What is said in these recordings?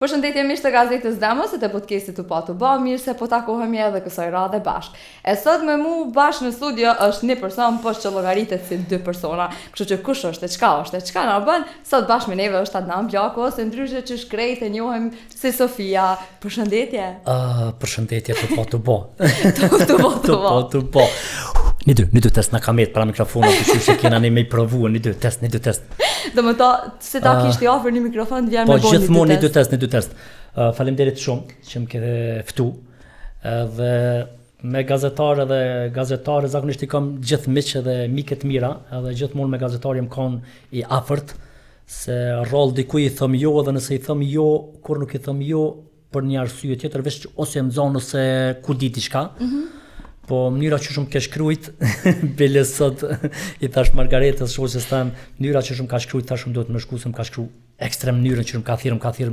Përshëndetje miq të gazetës Demos e të podcastit të pa të bë, mirë se po takohemi edhe kësaj radhe bashk. E sot me mu bashkë në studio është një person, po që llogaritet si dy persona. Kështu që kush është e çka na bën? Sot bashkë me neve është Adnan Blako, ose ndryshe që shkrejt e njohim si Sofia. Përshëndetje. Përshëndetje të pa të bë. Të pa të bë. Një dy test na kamet para mikrofonit, kështu që kena ne me provu, një dy test. Domethënë, se ta kishte ofruar një mikrofon të vjen me Po gjithmonë një dy test. Faleminderit shumë që më ke ftu. Dhe me gazetare dhe gazetare zakonisht i kam gjithë miq dhe mike të mira, edhe gjithmonë me gazetarë jam kon i afërt, se rroll diku i thëm jo, dhe nëse i thëm jo, kur nuk i thëm jo për një arsye tjetër, veç ose më zon ose ku di diçka. Po mënyra që shumë ke shkrujt, bile sot i thash Margaretës shoqes tan, mënyra që shumë ka shkrujt, thash shumë do të më shkusëm ka shkruar ekstrem mënyrën që më ka thirrë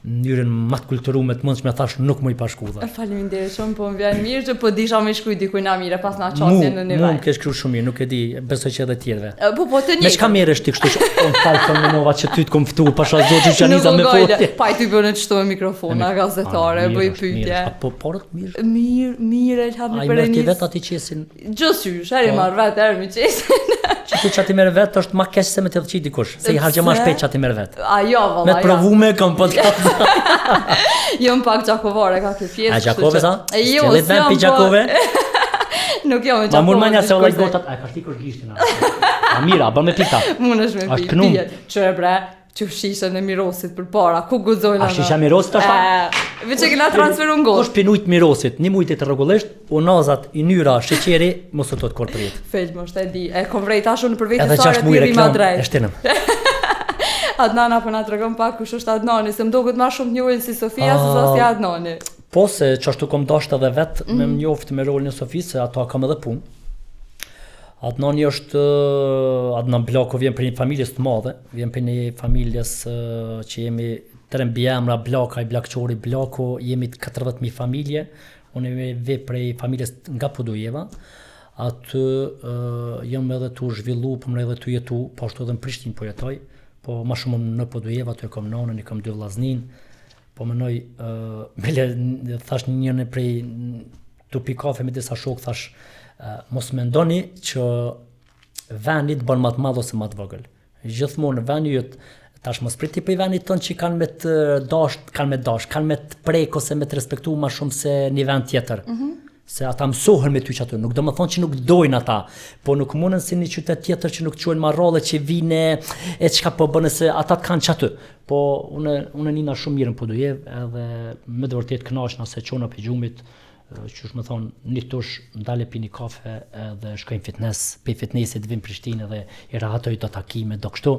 mënyrën më të kulturuar të mundshme, thash nuk më i pashkulla. Faleminderit shumë, po më vjen mirë që po disha më shkruaj diku na mirë pas na çosjen në nivel. Nuk ke shkruar shumë mirë, nuk e di, besoj që edhe të tjerëve. Po të njëjtë. Me çka merresh ti kështu që on falë më nova që ty të kom ftu, pasha zotë që janiza me fotje. Pa i ty bënë çto me mikrofona gazetare, bëj pyetje. Po porët mirë. Mirë, elhamdulillah. Ai merr ti vet aty qesin. Gjithsesi, ai marr vetë herë me qesin. Që çati merr vet është më keq se me të dhçi dikush, se i harxhe më shpejt çati merr vet. Ajo valla. Me provume kam podcast. Jo më pak Gjakovore ka kjo pjesë. A Gjakove sa? Jo, s'e pi Gjakove. Nuk jam me Gjakove. Ma mund manja se vallai gotat, ai ka shtikur gishtin. A mira, bën me pita. Mundesh me pi. Çe bre, që shishën e Mirosit përpara, ku guxojnë ana. A shisha Mirosit tash? Veçë që na transferuar gol. Kush pinujt Mirosit, një mujtë të rregullisht, unazat, i nyra, sheqeri, mos u tot korporit. Fel më është e di. E kom vrej tash unë për vetë sa e pirri Madrid. E shtenëm. Adnana po na tregon pak kush është Adnani, se më duket më shumë njohur si Sofia se si Adnani. Po se çashtu kom dashur edhe vet me mjoft me rolin e Sofisë, se ato kam edhe punë. Adnani është Adnan Blako, vjen për një familjes të madhe, vjen për një familjes që jemi tre mbiemra, Blakaj, Blakçori, Blako, jemi 40.000 familje, unë jemi prej familjes nga Podujeva, aty jam edhe tu zhvillu, po më edhe tu jetu, po ashtu edhe në Prishtinë po jetoj, po më shumë në Podujeva, aty kam nonën, i kam dy vllaznin, po mënoj, bile thash njërin prej tupi kafe me disa shok, thash, mos mendoni që veni të bën më të madh ose më të vogël. Gjithmonë veni jot tash mos priti për vendit ton që kanë me të kanë me të prek ose me të respektu më shumë se një vend tjetër. Se ata mësohen me ty që aty, nuk do më thonë që nuk dojnë ata, po nuk mundën si një qytet tjetër që nuk quajnë marrëdhë që vine e çka po bën se ata të kanë çaty. Po unë nina shumë mirë në Podujev, edhe me të vërtet kënaqna se çona pe gjumit, që është më thonë, një tush ndale pi një kafe dhe shkojnë fitness, pe fitnessit vim Prishtinë dhe i rahatoj do takime, do kështu.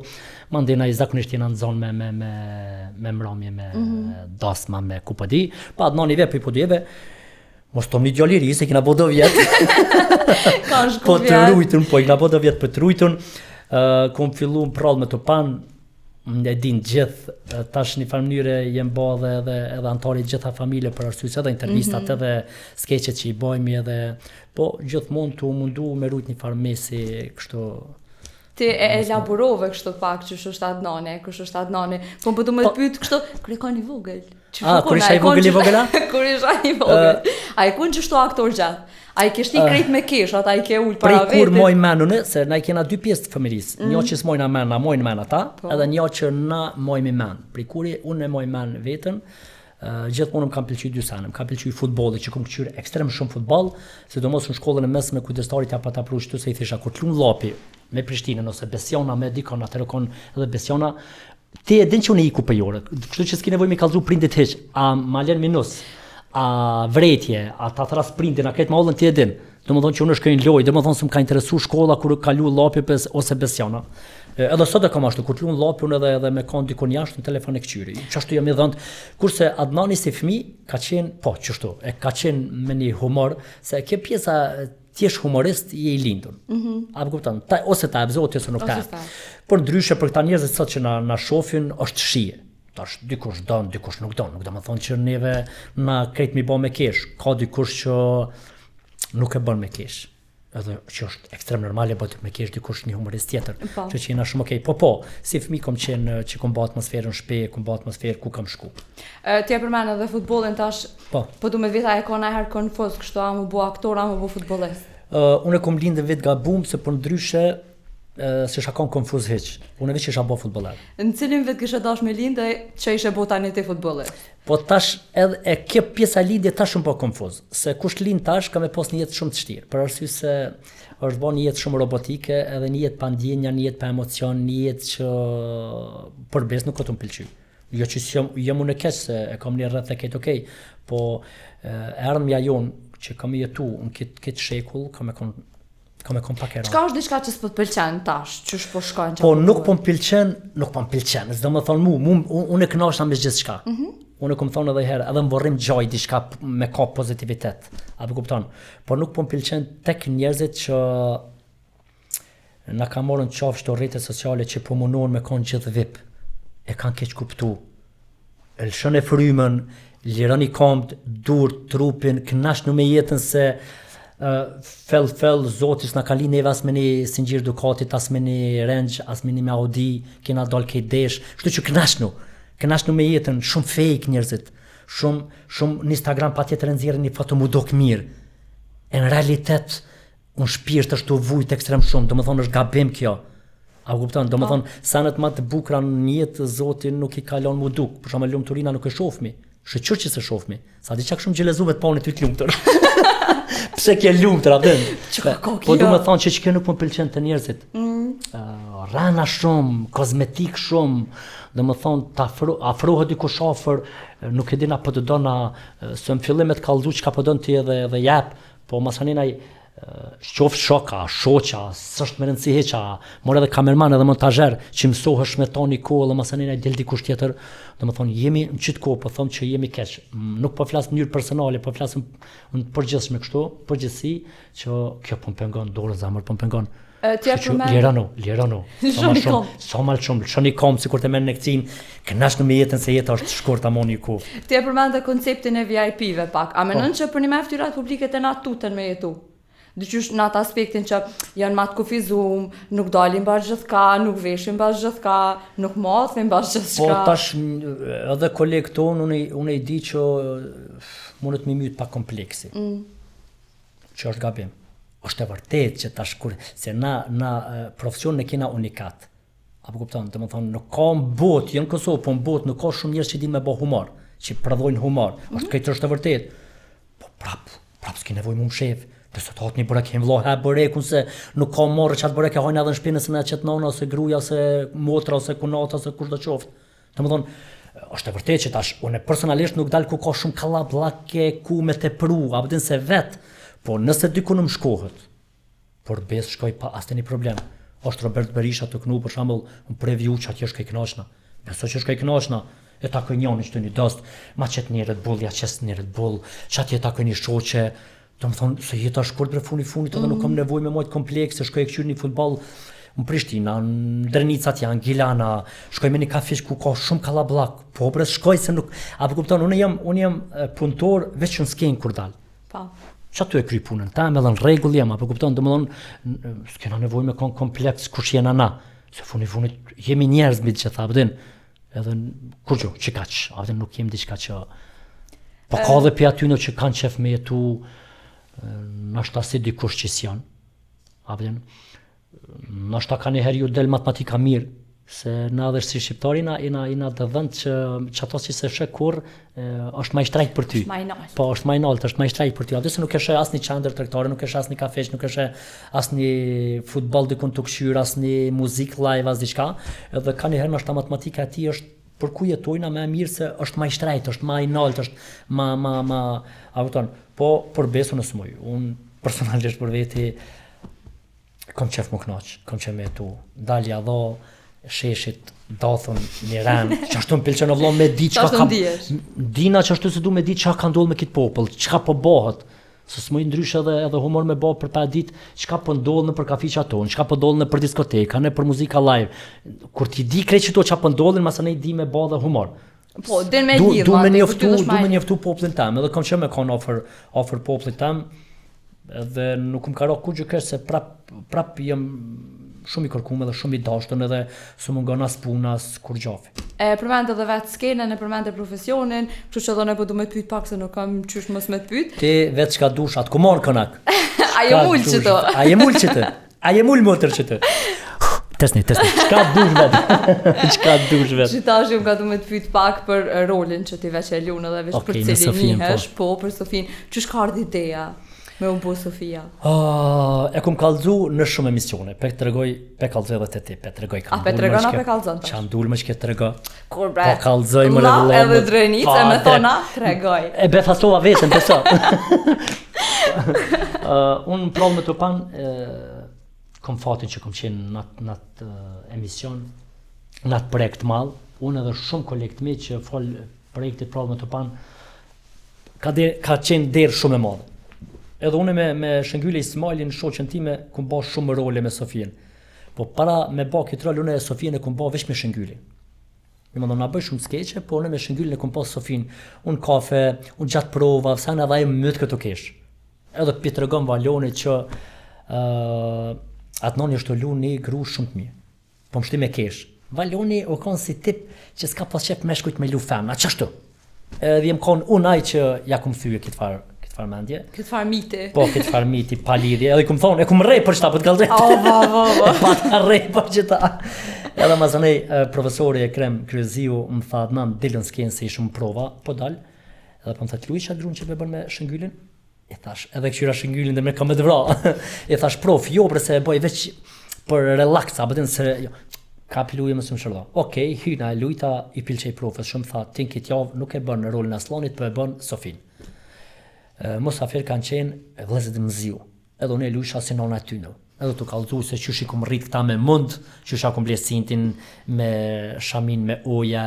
Mandena i zakonisht jena në zonë me mramje, me dasma, me ku po di. Pa Adnani ve për i Podujeve, mos tom një gjalliri, se kina bo do vjetë. Po të rujtun, po i kina bo do vjetë për të rujtun. Kom fillu në prallë me të panë, e din gjithë, tash një farë mënyre jem bo edhe antari gjitha familje për arsyes edhe intervistat edhe skeqet që i bojmë edhe, po gjithmonë të mundu me rujt një farë mesi kështu. Ti e elaborove kështu pak që është Adnani, po më du me të pyet kështu, kur e ka një vogël. Kur isha i vogël Kur isha i vogël. A i kun që shtu aktor gjatë? A i kështi krejt me kesh, ata i ke ullë para vetit? Prej kur moj menune, se na i kena dy pjesë të fëmirisë, një që s'mojna men, na mojnë men ata, edhe një që na mojmë men. Prej kuri unë e moj men vetën, gjithmonë më kam pëlqy dy sene, më kam pëlqy futbolli, që kom këqyr ekstrem shumë futboll, sidomos në shkollën e mesme kujdestarit ja pa ta pru shtu se i thisha, kur t'lun lapi me Prishtinën, ose Besiona me dikon, atëherë kon edhe Besiona, ti e din që unë i ku për jorët, kështu që s'ki nevoj me kallzu prindit hiq, a ma len minus, a vretje, a ta thras prindin, a këtë ma ollën ti e din, do më thonë që unë shkojnë loj, do më thonë se më ka interesu shkolla kur ka lu lapi ose Besiona. Edhe sot e kam ashtu, kur t'lun lapi unë edhe me kanë dikon jashtë në telefon e këqyri, qashtu jam i dhënd, kurse Adnani si fëmi ka qenë, po qështu, ka qenë me një humor, se kjo pjesa t'jesh humorist i e i lindur. A kupton, ose ta ebzot ose nuk ta. Por ndryshe për këta njerëzit sot që na shohin është shije. Tash dikush don, dikush nuk don. Nuk do të thonë që neve na krejt mi bë me kesh. Ka dikush që nuk e bën me kesh. edhe që është ekstrem normale, po të me kesh dikush një humorist tjetër, Po. që jena shumë okej. Po, si fëmijë kom qenë që kom bë atmosferën shtëpi, kom bë atmosferë ku kam shku. Ti e përmend edhe futbollin tash. Po. Po du me vita e ka najher konfuz, kështu a mu bu aktor, a mu bu futbollist. Unë kom lindë vit gabum, se për ndryshe se isha kon konfuz hiq. Unë veç isha bë futbollar. Në cilin vit kishe dash me lindë që ishe bu tani ti futbollist? Po tash edhe e kjo pjesa lindje tash shumë po konfuz, se kush lind tash ka me pas një jetë shumë të vështirë, për arsye se është bën një jetë shumë robotike, edhe një jetë pa ndjenja, një jetë pa emocion, një jetë që përbes nuk ka të më pëlqy. Jo që jam unë e keq se e kam një rreth e ketë okej, po erdhmja jonë që kam jetu në këtë shekull, kam e kon pak e rëndë. Çka është diçka që s'po të pëlqen tash, qysh po shkojnë Po nuk po më pëlqen, s'do më thonë unë e kënaqesha me gjithçka. Unë kom thonë edhe herë, edhe më vorrim gjaj diçka me ka pozitivitet. Apo kupton? Por nuk po më pëlqen tek njerëzit që na ka morën qafsh të rrjetet sociale që po munohen me kon gjithë vip. E kanë keq kuptu. Lëshën e frymën, lironi komt, dur, trupin, knashnu me jetën se fell Zoti s'na ka linë as me një singjir Ducatit, as me një Range, as me një Audi, kena dal këtë desh, kështu që knashnu me jetën, shumë fake njerëzit, shumë në Instagram patjetër nxjerrin një foto mu dok mirë. E në realitet unë shpirt është të vujt ekstrem shumë, domethënë është gabim kjo. A kupton, domethënë sanet më të bukura në jetë Zoti nuk i kalon mu duk. Për shembull lumturina nuk e shohmi. Shqyr që se shohmi. Sa di çak shumë xhelezuve të pauni ty të lumtur. Pse ke lumtur atë? Po do të thonë që kjo nuk më pëlqen të njerëzit. Rana shumë, kozmetik shumë, dhe më thonë të afrohet dikush afër, nuk e dina po të dona, se në fillim e të kallëzu që ka po donë ti edhe jep, po masaninaj qoft shoka, shoqa, s'është me rëndësi heqa, mor edhe kamerman edhe montazher që mësohesh me toni kohë dhe masaninaj del dikush tjetër, dhe më thonë jemi në qitë kohë, po thonë që jemi keq, nuk po flasë në njërë personale, po flasë në përgjithshme kështu, përgjithsi, që kjo po më pengon, dorë zamër po më pengon. Lirano. Sa mal shumë, shoni kom sikur të merr në kcin, kënash në jetën se jeta është shkurt amoni ku. Ti e përmend konceptin e VIP-ve pak. A mendon që për një me fytyrat publike të na tuten me jetu? Dyqysh në atë aspektin që janë ma të kufizum, nuk dalin bashkë gjithka, nuk veshin bashkë gjithka, nuk mathin bashkë gjithka. Po tash edhe kolegë tonë, unë i di që mundet me myt pa kompleksi. Që është gabim. Është e vërtet që tash kur se na profesion ne kena unikat. Apo kupton, domethënë nuk ka në botë, jo në Kosovë, po në botë nuk ka shumë njerëz që dinë me bë humor, që prodhojnë humor. Këtë është e vërtet. Po prap s'ke nevojë më shef. Të sot hot një burek hem vlloha burekun se nuk ka morë çat burek e hajnë edhe në shtëpi nëse na çet nona ose gruaja ose motra ose kunata ose kush do qoftë. Domethënë është e vërtet që tash unë personalisht nuk dal ku ka shumë kallabllake ku me tepru, apo din se vet. Po nëse diku më shkohet, por bes shkoj pa asnjë problem. Është Robert Berisha të kënu për shembull në preview që atje shkoj kënaqna. Besoj që shkoj kënaqna. E takoj njëri këtu një dost, ma çet një Red Bull, ja çes një Red Bull, çat je takoj një shoqe. Do të thonë se jeta shkurt për funit edhe nuk kam nevojë me më komplekse, shkoj këtu në futboll në Prishtinë, në Drenica janë, Gilana, shkoj me një kafish ku ka shumë kallabllak. Po pres shkoj se nuk, apo kupton, unë jam punëtor veç në skenë kur dal. Po. Qa tu e kry punën, ta me dhe në regull jam, apo kupton, domethënë s'kena nevojë me kon kompleks kush jena na, se funit jemi njerëz mbi që tha, abdin, edhe kur gjo, që kaq, abdin nuk jem diçka që, po ka dhe për aty në që kanë qef me jetu, nashta si dikush që s'jan, abdin, nashta ka njëherë ju del matematika mirë, se na dhe si shqiptari ina të dhënd që ato si se shë kur është ma i shtrajt për ty. Po, është ma i nalt, është ma i shtrajt për ty. Atë se nuk eshe asni qandër tregtare, nuk eshe asni kafesh, nuk eshe asni futbol dikun të këshyr, asni muzik live, as diçka. Edhe ka njëherë nështë ta matematika ati është për ku jetojna me mirë se është ma i shtrajt, është ma i nalt, është ma avuton. Po, për besu në smoj. Unë personalisht për veti kom qef më knaq, kom qef me tu. Dalja dho, sheshit, dathën, një ren, që ashtu më pëlqen o vlo me di çka ka... Dina që ashtu se du me di çka ka ndodhur me këtë popull, çka po bëhet. Se s'moj ndryshe edhe humor me bë për pa ditë çka po ndodh në për kafiqat tonë, çka po ndodh në për diskoteka, në për muzika live. Kur ti di krejt çto çka po ndodhin, masanej di me bë dhe humor. Po, den me lidh. Du me njoftu popullin tam, edhe kam qenë me kon offer popullit tam. Edhe nuk më ka ra kur gjë keq se prap jam shumë i kërkuar edhe shumë i dashur edhe s'u mungon as puna as kur gjafi. E përmend edhe vetë skenën, e përmend profesionin, kështu që edhe ne po du me të pyet pak se nuk kam qysh mos me të pyet. Ti vetë çka dush atë ku marr konak. A je mul çto? A je mul çto? A je mul motor çto? Tesni. Çka dush vetë? Çka dush vetë? Tash unë ka du me të pyet pak për rolin që ti veç e lun edhe veç për cilin njihesh, po për Sofin. Çysh ka ardhur ideja me u bë Sofia? E kum kallzu në shumë emisione. Pe kallzoj edhe te ti, pe tregoj kam. A pe tregon apo pe kallzon? Çan dul më çka trego. Kur bre? Po kallzoj më në vëllai. Edhe drenicë me thona tregoj. E be fasova veten pe sa. Un provë me të pan kom fatin që kom qenë në atë emision, në atë projekt mall, unë edhe shumë kolegët mi që fol projektit provë me të pan ka qenë derë shumë e madhe. Edhe unë me Shëngyli Ismailin, shoqen time, kum bë shumë role me Sofien. Po para me bë këtë rol unë e Sofien e kum bë vetëm me Shëngyli. Domethënë na bëj shumë skeqe, po unë me Shëngyllin e kum pas Sofin, unë kafe, unë gjatë prova, sa na vaj myt këtu kesh. Edhe pi tregon Valoni që atë noni është lu një gru shumë të mirë. Po më shti me kesh. Valoni o kon si tip që s'ka pas qef meshkujt me lu femna, çashtu. Edhe jem kon unë ai që ja kum thyje këtë farë mendje. Këtë farë miti. Po, këtë farë miti, pa lidhje. Edhe kum thonë, e kum rej për qëta për të kallëzhet. Va. Pa ta rej për qëta. Edhe ma zënej, profesori e krem Kryeziu më tha Adnan, dilën s'kenë se ishëm prova, po dal. Edhe po më tha, t'luj qa grun që me bën me Shëngyllin? E thash, edhe këqyra Shëngyllin dhe me kam me të vra. E thash, prof, jo bre se e bëj veç për relax, a bëtin se jo. Ka piluje më së më shërda. Okej, hyna e lujta i pilqej profes, shumë tha, tin këtë javë nuk e bën në rolin Aslanit, për e bën Sofin. Mosafir kanë qenë vëllezërit e Mziu. Edhe unë e luajsha si nona e tyre. Edhe tu kallëzu se çysh i kum rrit këta me mund, çysh akum blesintin me shamin me oja.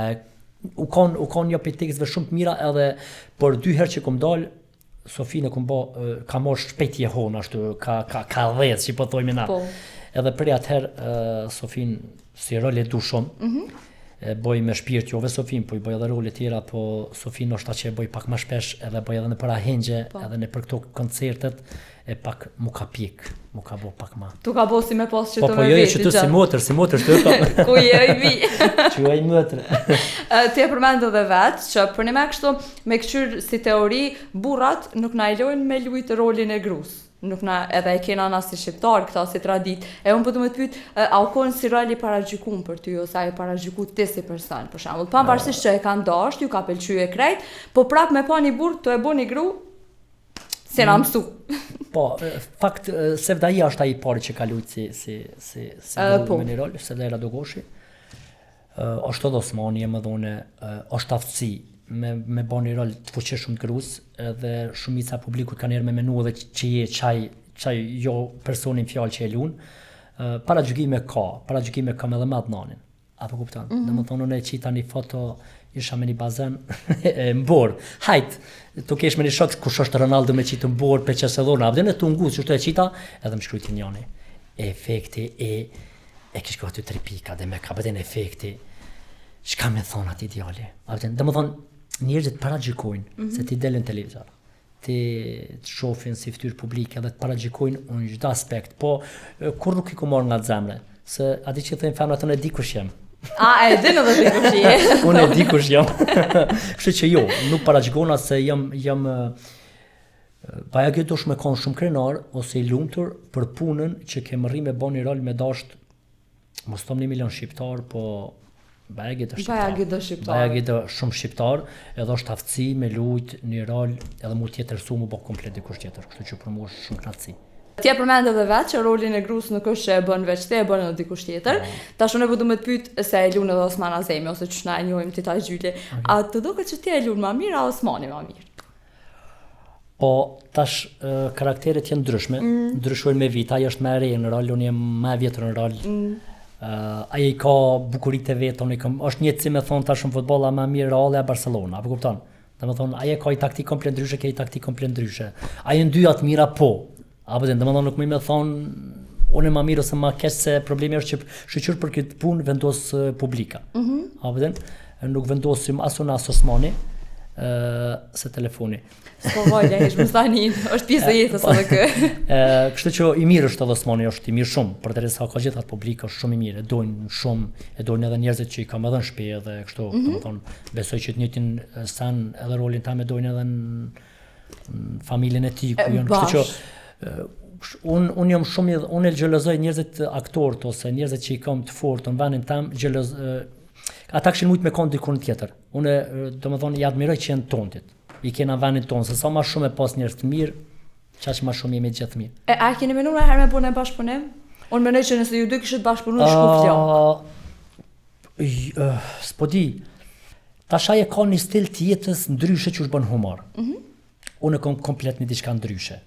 U kon jo tekstve shumë të mira edhe por 2 herë që kum dal Sofine kum bë ka marrë shpejt jehon ashtu ka dhëz, si po thojmë na. Po. Edhe për atëherë Sofin si rol e du shumë. E boj me shpirt jove Sofin, po i boj edhe role tjera, po Sofin është ta që e boj pak më shpesh, edhe boj edhe në para hengje, edhe në për këto koncertet, e pak mu ka pik, mu ka bo pak ma. Tu ka bo si me pas që të me veti. Po jo që tu si motër shtë të. Ku je i vi. Që jo i mëtër. Ti e përmendë dhe vetë, që për një me kështu, me këqyrë si teori, burrat nuk na i lojnë me lujtë rolin e grus. Nuk na edhe e kena na si shqiptar këta si tradit. E unë po të më të pyet, a u konë si roli paragjykuar për ty ose ai paragjyku ti si person për shembull. Pavarësisht që e kanë dashur, ju ka pëlqyer krejt, po prap me pa një burr të e bëni gru se na mësu. Po, fakt Sevdaia është ai i pari që ka luajtur si me një rol, Sevdaia Dogoshi. Është edhe Osmani më dhone, është aftësi me bën një rol të fuqishëm të grus, edhe shumica publikut kanë erë me menu edhe që je çaj jo personin fjalë që e lun. Paragjykime kam edhe me Adnanin. Apo kupton? Domethënë unë e qita një foto, isha me një bazen e mbor. Hajt, tu kesh me një shok kush është Ronaldo me qitë mbor për çesë dhona. Abden e tu ngus, çështë e qita, edhe më shkruajti njëri. Efekti e kish ka aty 3 pika dhe me ka bën efekti. Çka më thon atë ideale? Abden, domethënë njerëzit paragjykojnë se ti delën televizor. Ti të shohin si fytyrë publike dhe të paragjykojnë në çdo aspekt, po kur nuk i ku marr nga zemra, se a di që thënë femrat unë e di kush jam. A e din edhe ti kush je? Unë e di kush jam. Kështu që jo, nuk paragjykona se jam pa ja gjetur me kon shumë krenar ose i lumtur për punën që kem rri me bën një rol me dasht. Mos thom 1 milion shqiptar, po Baja gjithë shumë shqiptar, edhe është aftësi me lujt një rol edhe mu tjetër su mu bo komplet dikush tjetër, kështu që për mu është shumë knatësi. Ti e përmend edhe vetë që rolin e grus nuk është që e bën veç ti, e bën edhe dikush tjetër. Tash unë po du me të pyet se e lun edhe Osman Azemi ose ç'na e njohim ti ta gjyli. A të duket që ti e lun më mirë a Osmani më mirë? Po tash karakteret janë ndryshme, ndryshojnë me vit, ai është më e re në rol, unë jam më e vjetër në rol. Ai ka bukuritë vetë, është një si me thon tash në futboll më mirë Real e Barcelona, apo kupton? Domethënë ai ka një taktik komplet ndryshe, ka një taktik komplet ndryshe. Ai janë dy atë mira po. Apo domethënë nuk më thon unë më mirë ose më keq se problemi është që shoqër për këtë punë vendos publika. Apo nuk vendosim as unë as Osmani. se telefoni. Po vajle, ish më stani, është pjesë e jetës edhe kë. Kështu që i mirë është edhe Osmani, është i mirë shumë, përderisa ka gjithë atë publik është shumë i mirë, e dojnë edhe njerëzit që i kam edhe në shtëpi edhe kështu, domethënë besoj që të njëjtin sen edhe rolin tam e dojnë edhe në familjen e tij ku janë, kështu që unë jam shumë unë xhelozoj njerëzit aktorët ose njerëzit që i kam të fortë në vendin tam, ata kishin mujt me kon dikun tjetër. Unë domethënë i admiroj që janë tontit. I kena vendin tonë, se sa më shumë e pas njerëz të mirë, çaq më shumë jemi gjithë mirë. A keni menuar herë me punë bashkëpunim? Unë mendoj që nëse ju dy kishit bashkëpunuar shkufljo. S'po di. Tash ai ka një stil të jetës ndryshe që është bën humor. Unë kam komplet një diçka ndryshe.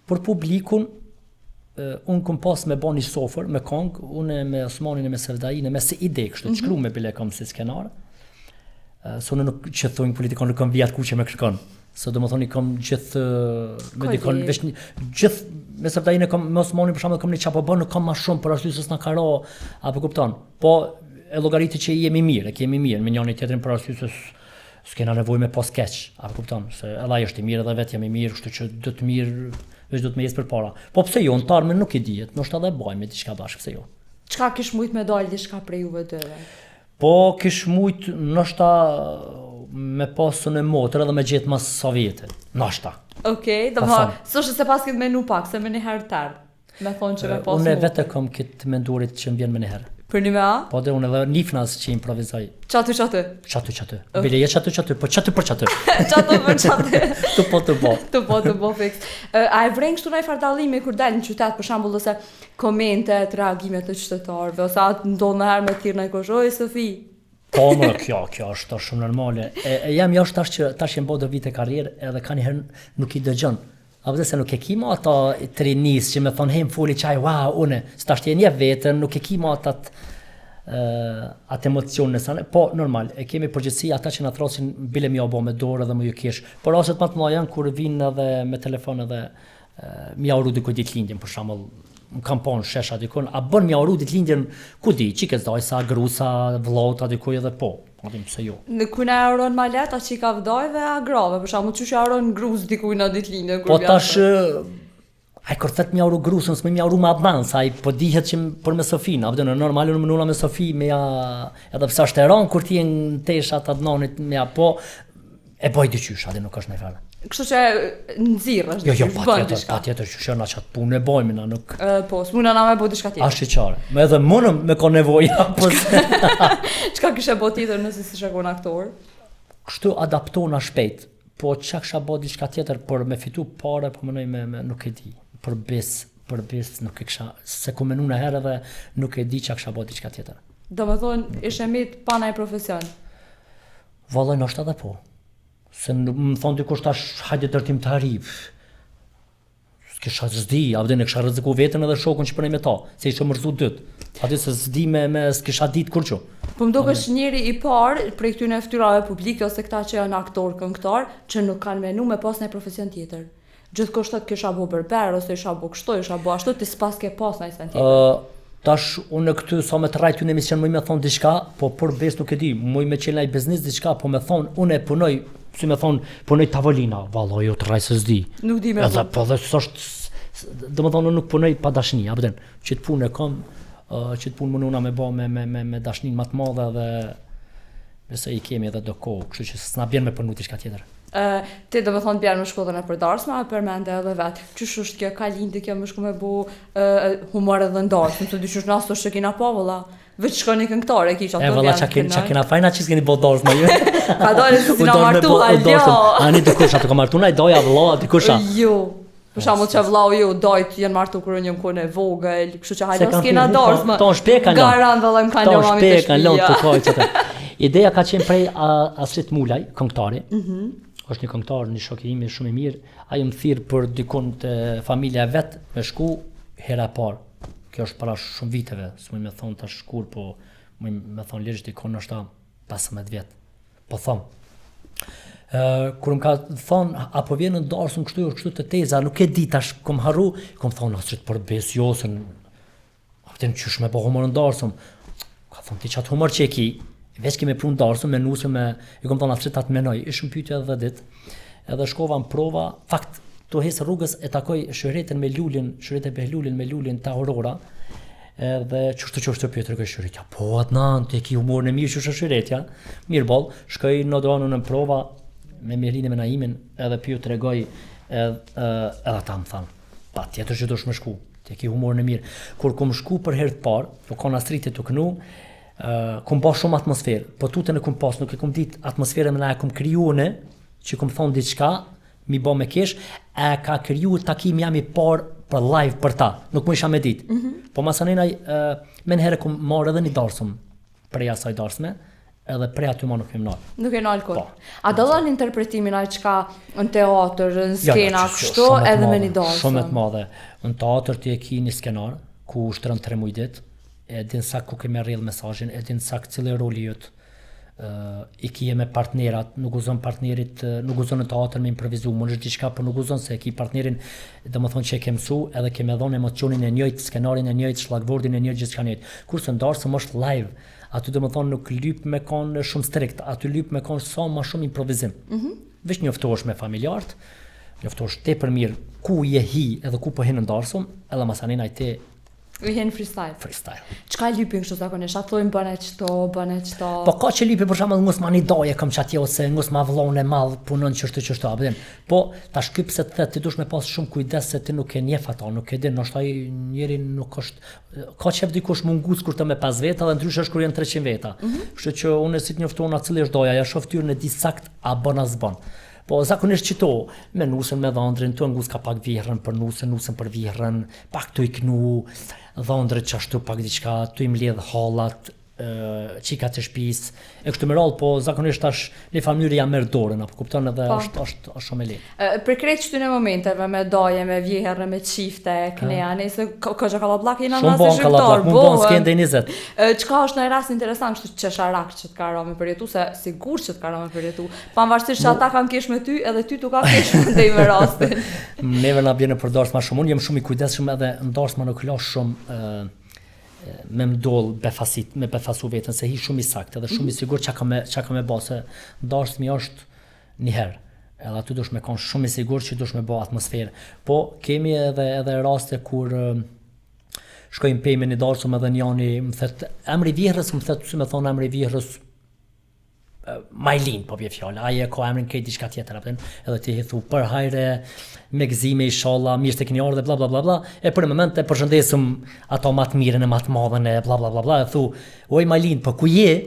Për publikun, unë kom pas me bën një sofër me kong, unë me Osmanin e me Sevdain, me si ide kështu të shkruaj me bile kam si skenar. Sonë nuk që thonë politikon nuk kam vijat ku që me kërkon. Se domethënë i kam gjithë me dikon veç gjithë me Sevdain e kam me Osmanin për shembull kam një çapo bën, nuk kam më shumë për arsye se s'na ka ra, apo kupton. Po e llogaritë që jemi mirë, kemi mirë me njëri tjetrin për arsye se s'kena nevojë me pas keq, apo kupton, se edhe ai është i mirë edhe vetë jam i mirë, kështu që do të mirë veç do të më jes përpara. Po pse jo, në tarme nuk e dihet, ndoshta edhe bëjmë diçka bashkë, pse jo. Çka kish mujt me dal diçka prej juve dyve? Po kish mujt ndoshta me pasën e motër edhe me gjetë mas sa vjetë, ndoshta. Okej, domethënë, s'është se pas këtë menu pak, se më një herë tard. Me thonë që me pas. Unë vetë kam këtë mendurit që më vjen më një herë. Për një me a? Po dhe unë edhe nifnas që improvizoj. Çatu. Çatu. Bile je çatu, po çatu për çatu. Çatu për çatu. Të po. Të po fix. A e vren kështu ndaj fardallimi kur dal në qytet për shembull ose komentet, reagimet të qytetarëve ose atë ndodh në herë me thirr ndaj koshoj Sofi? Po më kjo është shumë normale. Jam jashtë tash jem bodë vite karrierë edhe kanë herë nuk i dëgjon. Apo se nuk e kima ata të rinis që me thonë hem foli qaj, wow, une, së tash t'je një vetën, nuk e kima atë emocion në sanë, po normal, e kemi përgjithësi ata që në throsin bile mi abo me dorë edhe më ju kesh, por aset më të mëdha janë kur vinë edhe me telefon edhe mi auru dikoj ditëlindjen, për shembull, më kam pa në shesha dikon, a bën mi auru ditëlindjen ku di, qikës daj sa grusa, vllota dikoj edhe po. Pse jo. Në kujna e auron ma let, a që i ka vdojve, a grave, për shembull që auron gruz dikujna ditëlindjen kur po tash ai kur thet mi auru grusën, s'më mi auru me Adnan, sa ai po dihet që për me Sofin, apo në normal unë mënuna me Sofi me ja edhe pse është e rënë kur ti në teshat Adnanit me ja po e bëj dyqysh, atë nuk është ndonjëherë. Kështu që nxirrësh. Jo, patjetër që shëna çat punë e bëjmë na nuk. Po, s'muna na me bë diçka tjetër. Ashtu çare. Me edhe munëm me ka nevojë po. Çka kishe bë tjetër nëse s'ishe qenë aktor? Kështu adaptona shpejt. Po çka kisha bë diçka tjetër për me fitu parë, po mënoj me nuk e di. Për bis nuk e kisha se ku mënu në herë dhe nuk e di çka kisha bë diçka tjetër. Domethënë ishe mit pa ndaj profesion. Vallai ndoshta edhe po. Se më thonë dikush tash hajde dërtim të harib. S'kisha zdi, a vëdhe në kisha rreziku vetën edhe shokun që përnej me ta, se ishe mërzu dytë. Ati se zdi me s'kisha ditë kur që. Po më dukesh njeri i parë prej këtyre fytyrave publike ose këta që janë aktor, këngëtar, që nuk kanë menu me pas një profesion tjetër. Gjithkohë kisha bo berber ose isha bo kështu, isha bo ashtu, ti s'pas ke pas një sen tjetër. Tash unë këtu sa me të rajt në emision më thonë diçka, po për bes nuk e di, më me qenë ai biznes diçka, po me thonë unë e punoj, si me thonë punoj tavolina, vallai jo të raj se s'di. Nuk di me. Edhe po dhe s'është, domethënë unë nuk punoj pa dashni, apo den, që të punë kam, që të punë mënuna me bë me dashnin më të madhe dhe besoj i kemi edhe do kohë, kështu që s'na bjen me punu diçka tjetër. Ti do më thonë bjerë më shkollën e përdarsme, a përmende edhe vetë, qysh është kjo ka lindi kjo më shku me bu humor edhe ndarës, nëse dyqysh në asto shë kina pa, vëlla, veç shko një këngtare, kisha të vëlla, qa kina fajna që s'keni bo darës me ju? Ka dojnë se si na martu, aljo! Ani dikush, atë ka martu na i doja vëlla, dikusha? Jo, për shamull që vëllau ju dojt jenë martu kërë njëm kone vogël, kështu që hajdo s'kina darës me garan vëlla më kanë lëma mi të shpia. Ideja ka qenë prej Asrit Mulaj, këngëtari, është një këngëtar, një shok i imi shumë i mirë, ai më thirr për dikun të familja vet me shku hera parë. Kjo është para shumë viteve, s'më më thon tash shkur, po më thon lirë dikon është 15 vjet. Po them. Kur më ka thon apo vjen në darsëm kështu të teza, nuk e di tash kom harru, kom thon asht për bes josën. Atë çysh më po humor në darsëm. Ka thon ti çat humor çeki. Veç kemi pru ndarësëm me nusën i kom thonë atë të menoj, ishëm pyetje edhe ditë, edhe shkova në prova, fakt, të hesë rrugës e takoj shëretën me lulin të Aurora, edhe qështë pjetër këtë shëretja, po Adnan, të ki humorën e mirë që është shëretja, mirë bol, shkoj në doanën në prova, me Mirine me Naimin, edhe pju të regoj, edhe ta më thanë, pa tjetër që do shme shku, të ki humorën e mirë, kur kom shku për herë të parë, po kona stritit të kënu, kom pas shumë atmosferë, po tutën e kom pas, nuk e kom dit atmosferën me na e kom kryuane, që kom thonë diçka, mi bo me kesh, e ka kryu takim jam i parë për live për ta, nuk më isha me dit. Po masanenaj, me në herë kom marrë edhe një darsëm, prej asaj darsme, edhe prej aty ma nuk kem nalë. Nuk e nalë kur. Po. A dallon interpretimin ai çka në teatr, në skena, kështu edhe me një darsëm? Shumë të madhe. Në teatr ti e ki një skenar, ku ushtërën 3 muj dit, e din sa ku kemi rrjedh mesazhin, e din sa cili roli jot, i kije me partnerat, nuk uzon partnerit, nuk uzon në teatr me improvizu, mund është diçka, por nuk uzon se e ki partnerin, domethënë që e ke mësu, edhe ke me dhënë emocionin e njëjtë, skenarin e njëjtë, shllagvordin e njëjtë, gjithçka njëjtë. Kurse ndarësëm është live, aty domethënë nuk lyp me kon shumë strikt, aty lyp me kon sa më shumë improvizim. Veç njoftohesh me familjarët, njoftohesh tepër mirë ku je hi edhe ku po hin ndarësëm, edhe masanin ai ti I hen freestyle. Freestyle. Çka lypin kështu zakonisht? A thojnë bëne çto. Po ka që lypi për shembull ngos ma një daje kam çati ose ngos ma vllon e madh punon çështë apo din. Po tash ky pse të ti dush me pas shumë kujdes se ti nuk e njeh ata, nuk e din, ndoshta njëri nuk është ka çef dikush mungus kur të me 5 veta dhe ndryshe është kur janë 300 veta. Kështu që unë si të njoftona cili është doja, ja shoh fytyrën e di sakt a bën as bën. Po zakonisht qito, me nusën, me dhëndrin, të ngus ka pak vihrën për nusën për vihrën, pak të i knu, dhëndrit që ashtu pak diçka, të i mledh hallat, qika të shpis, e kështu më rallë, po zakonisht tash një familje jam merr dorën, apo kupton edhe është shumë e lehtë. Për krejt këtyre momenteve me daje, me vjeherë, me çifte, knea, nëse ka kallabllak jena në shumë shqiptar, mund bon skende 20. Çka është në rast interesant kështu çesharak që të ka rënë për jetu, se sigur që të ka rënë për jetu, pavarësisht që ata kanë kesh me ty, edhe ty tu ka kesh ndej me rastin. Neve na bjen për darsma shumë, unë jam shumë i kujdesshëm edhe ndarsma nuk lash shumë me mdoll befasit, me befasu vetën se hi shumë i saktë edhe shumë i sigurt çka ka me bë se darsmi është një herë. Edhe aty dush me kon shumë i sigurt që dush me bë atmosferë. Po kemi edhe raste kur shkojmë pejmë në darsum edhe njëri më thet emri i vjehrës, më thet si më thon emri i vjehrës Majlin, po bje fjallë, aje ka emrin kejt diçka tjetër, edhe ti thu për hajre, me gëzime inshallah, mirë se keni ardhe, bla bla bla bla, e për në moment e përshëndesëm ato matë mirën e matë madhen e bla bla bla bla, e thu, oj Majlin, po ku je?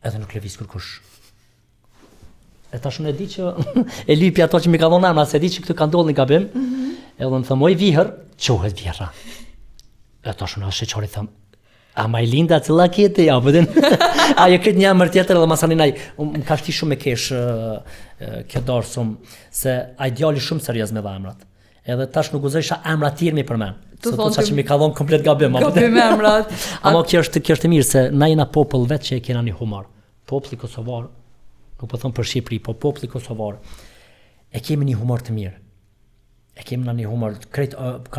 Edhe nuk lëviz kërkush. E tash unë e di që e lypi ato që mi ka dhonë emra, se e di që këtë ka ndodhur një gabim, edhe më thëmë, oj viher, qohet vjerra. E tash unë ashe qari thëmë, a Majlinda cilla kete, ja, përdin, ajo këtë një emër tjetër edhe masaninaj, më ka shti shumë me kesh kjo darsum, se a i djali shumë serios me dha emrat. Edhe tash nuk guzojsha emra tjerë mi për men, se tu qa që mi ka dhonë komplet gabim. Gabim emrat. Ama kjo është mirë, se na jena popull vetë që e kena një humor. Populli kosovar, nuk po thonë për Shqipëri, po populli kosovar, e kemi një humor të mirë. E kemi një humor, ka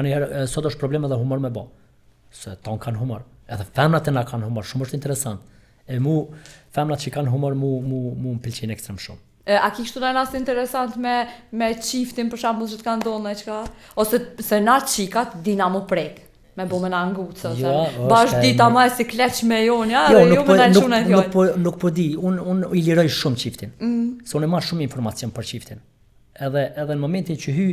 njëherë, sot është problem edhe humor me bo, se tonë kanë humor. Edhe femrat e na kanë humor, shumë është interesant. E mu, femrat që kanë humor, mu më pëlqen ekstrem shumë. A ki kështu në rast interesant me qiftin për shembull që të kanë ndonë çka? Ose se na qikat dina mu prek, me bo me na ngucë, bash dita ma e si kleq me jonja, dhe ju me në shumë e fjallë. Nuk po di, unë i liroj shumë qiftin, se unë e marr shumë informacion për qiftin. Edhe në momentin që hy,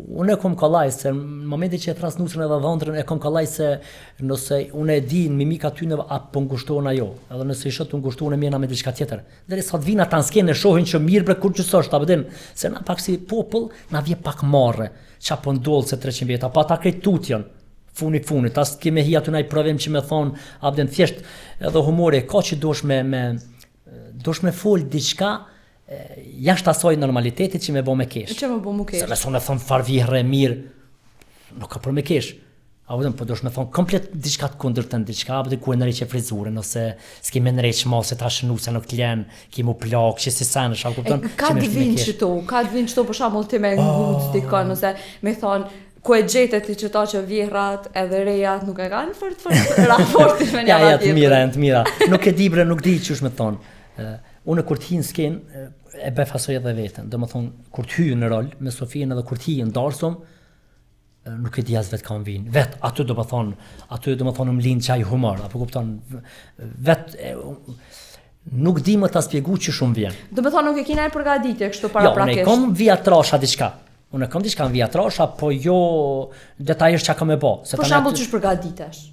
unë e kom kallaj, se në momentin që e thras nusrën edhe dhëndrën, e kom kallaj se nëse unë e di në mimika tyne apo ngushtohen ajo, edhe nëse i shët të ngushtohen e mjena me diçka tjetër. Dhe sa të vina ta në skenë e shohin që mirë bre kur që sështë, ta bëdin, se na pak si popull, na vje pak marre, qa po ndollë se 300 vjeta, pa ta krejt tutjen, funit, as kime hi aty naj provim që me thonë, abden thjesht edhe humori, ka që dosh me fol diçka, jashtë asoj normalitetit që me bo me kesh. Që me bo me kesh? Se nësë unë e thonë farvihre mirë, nuk ka për me kesh. A vëdëm, po dosh me thonë komplet diçka të kundër të në diçka, abdi ku e nëreqe frizurën, ose s'ki me nëreqe ma se ta shënu se nuk t'len, ki mu plak, që si sanë, shal kupton, ka të vinë qëto për shamull ti me ngutë t'i kanë, ose me thonë, ku e gjetet ti që ta që vjehrat edhe rejat nuk e kanë fort raportin me njëra tjetër. Ja, të mira. Nuk e di bre, nuk di ç'është më thon. Unë kur të hi në skenë e befasoj edhe veten. Domethënë kur të hyj në rol me Sofien edhe kur të hi në darsum, nuk e di as vetë kam vinë. Vet aty domethënë më lind çaj humor, apo kupton? Vet nuk di më ta shpjegoj që shumë vjen. Domethënë nuk e kena përgatitje kështu para prakisht. Jo, unë kam via trasha diçka. Unë kam diçka via trasha, po jo detajisht çka kam e bë. Për shembull ç'është përgatitesh?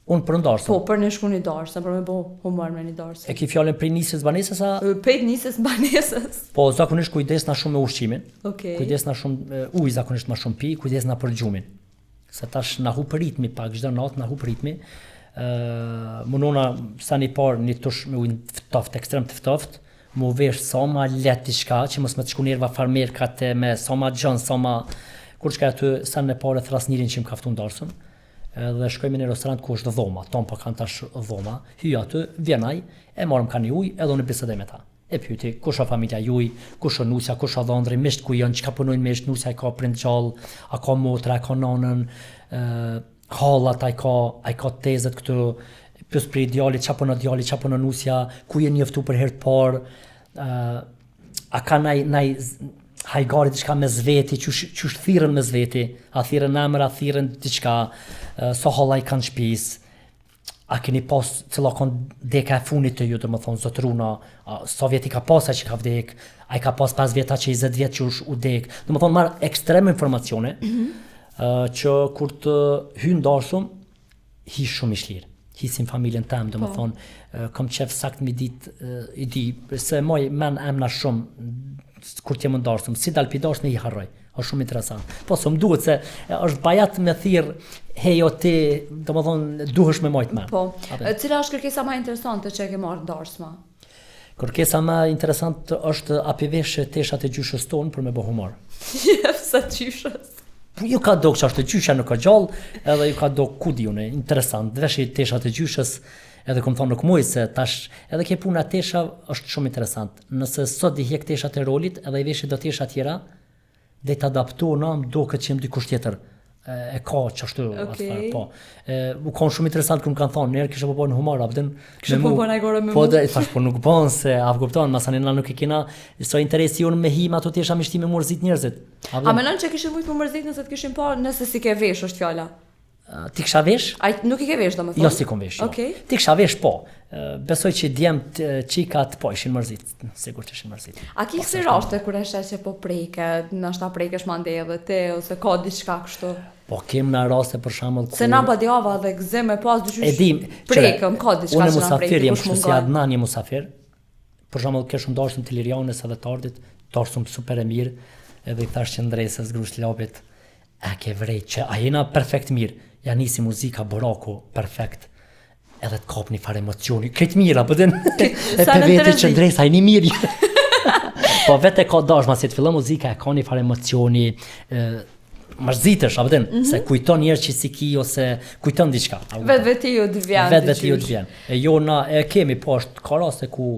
Unë për ndarsëm. Po, për në shku një darsëm, për me bo humor me një darsëm. E ki fjallën prej nisës banesës a? Pejt nisës banesës. Po, zakonisht kujdesna shumë me ushqimin. Okay. Kujdesna shumë, zakonisht ma shumë pi, kujdesna për gjumin. Se tash na hup ritmi pak, çdo natë na hup ritmi. Munona sa një parë një tush me ujnë ftoft, ekstrem të ftoft, mu vesh sa ma let diçka, që mos me të shku njerëva farmerkate me sa ma gjën, sa ma... Kur çka aty sa në parë thrasnirin që më kaftu ndarsëm. Dhe shkojmë në një restorant ku është dhoma, ton po kanë tash dhoma. Hyj aty, vjen ai, e marrëm kanë ujë, edhe unë bisedoj me ta. E pyeti, kush është familja juaj, kush është nusja, kush është dhëndri, misht ku janë, çka punojnë misht, nusja ka prind gjallë, a ka motra, a ka nanën, hallat, ai ka tezet këtu, pyes për djalit, çka punon djali, çka punon nusja, ku je njoftu për herë të parë, a ka nai hajgari diçka me zveti, qysh thirrën me zveti, a thirrën emër, a thirrën diçka, so hallaj kanë shtëpis, a keni pas cilla kanë deka e funit të ju, domethënë zotruna, sa vjet i ka pas që ka vdek, ai ka pas 5 vjeta që 20 vjet që u dek, domethënë marr ekstrem informacione, që kur të hyn darsum, hi shumë i shlir. Hisim familjen tem, domethënë kam qef sakt mi dit, i di, se moj men emna shumë, kur t'jem ndarsëm, si dal pi darsëm i harroj, është shumë interesant. Po së më duhet se është bajat me thirr, hejo ti, domethënë duhesh me majt men. Po, cila është kërkesa më interesante që e ke marrë ndarsma? Kërkesa më interesante është api veshë teshat e gjyshës tonë për me bë humor. Sa gjyshës? Ju ka do që është gjysha nuk ka gjallë, edhe ju ka do kudi une, interesant, veshi teshat e gjyshës, edhe kom thonë nuk muj se tash edhe ke puna tesha është shumë interesant. Nëse sot i hjek teshat e rolit edhe i veshi do tesha tjera, dhe të adaptohuna do këtë që jem dikush tjetër. E ka që ashtu atëfar, po. U konë shumë interesant kërë më kanë thonë, njerë kështë po bojnë humor, apëtën... Kështë po bojnë ajgore me mu? Po, thash, po nuk bojnë se, apë kuptonë, masanin na nuk e kina, so interesi unë me hima ato tesha me shti me mërzit njerëzit. A menon që kishin mujt me mërzit nëse të kishin pa, nëse si ke vesh është fjalla? Ti kisha vesh? Nuk i ke vesh, domethënë? Jo, si kom vesh, jo. Okay. Ti kisha vesh, po. Besoj që djemt qikat, po, ishin mërzit. Sigur që ishin mërzit. A ki kësi rashte kur e shet që po preke, nashta prekesh mande edhe te, ose ka diçka kështu? Po, kem në raste për shembull se na badjava dhe gzem e pas dyqysh prekëm, ka diçka që na preke, jem kështu si Adnan, jem musafir. Për shembull, kesh darsum të Lirianës edhe të Ardit, darsum super e mirë, edhe i thash që ndresës grush lapit, a ke vrej që a jena perfekt mirë. Ja nisi muzika, borako, perfekt, edhe të kap një farë emocioni, këtë mira, pëtën, e për vete që ndresa, e një mirë. Po vete ka dashma, si të fillon muzika, e ka një farë emocioni, mërzitësh, apëtën, se kujton njerë që si ki, ose kujton diçka. Vetë ju të vjen. Vetë ju të vjen. E jo na, e kemi, po është ka raste ku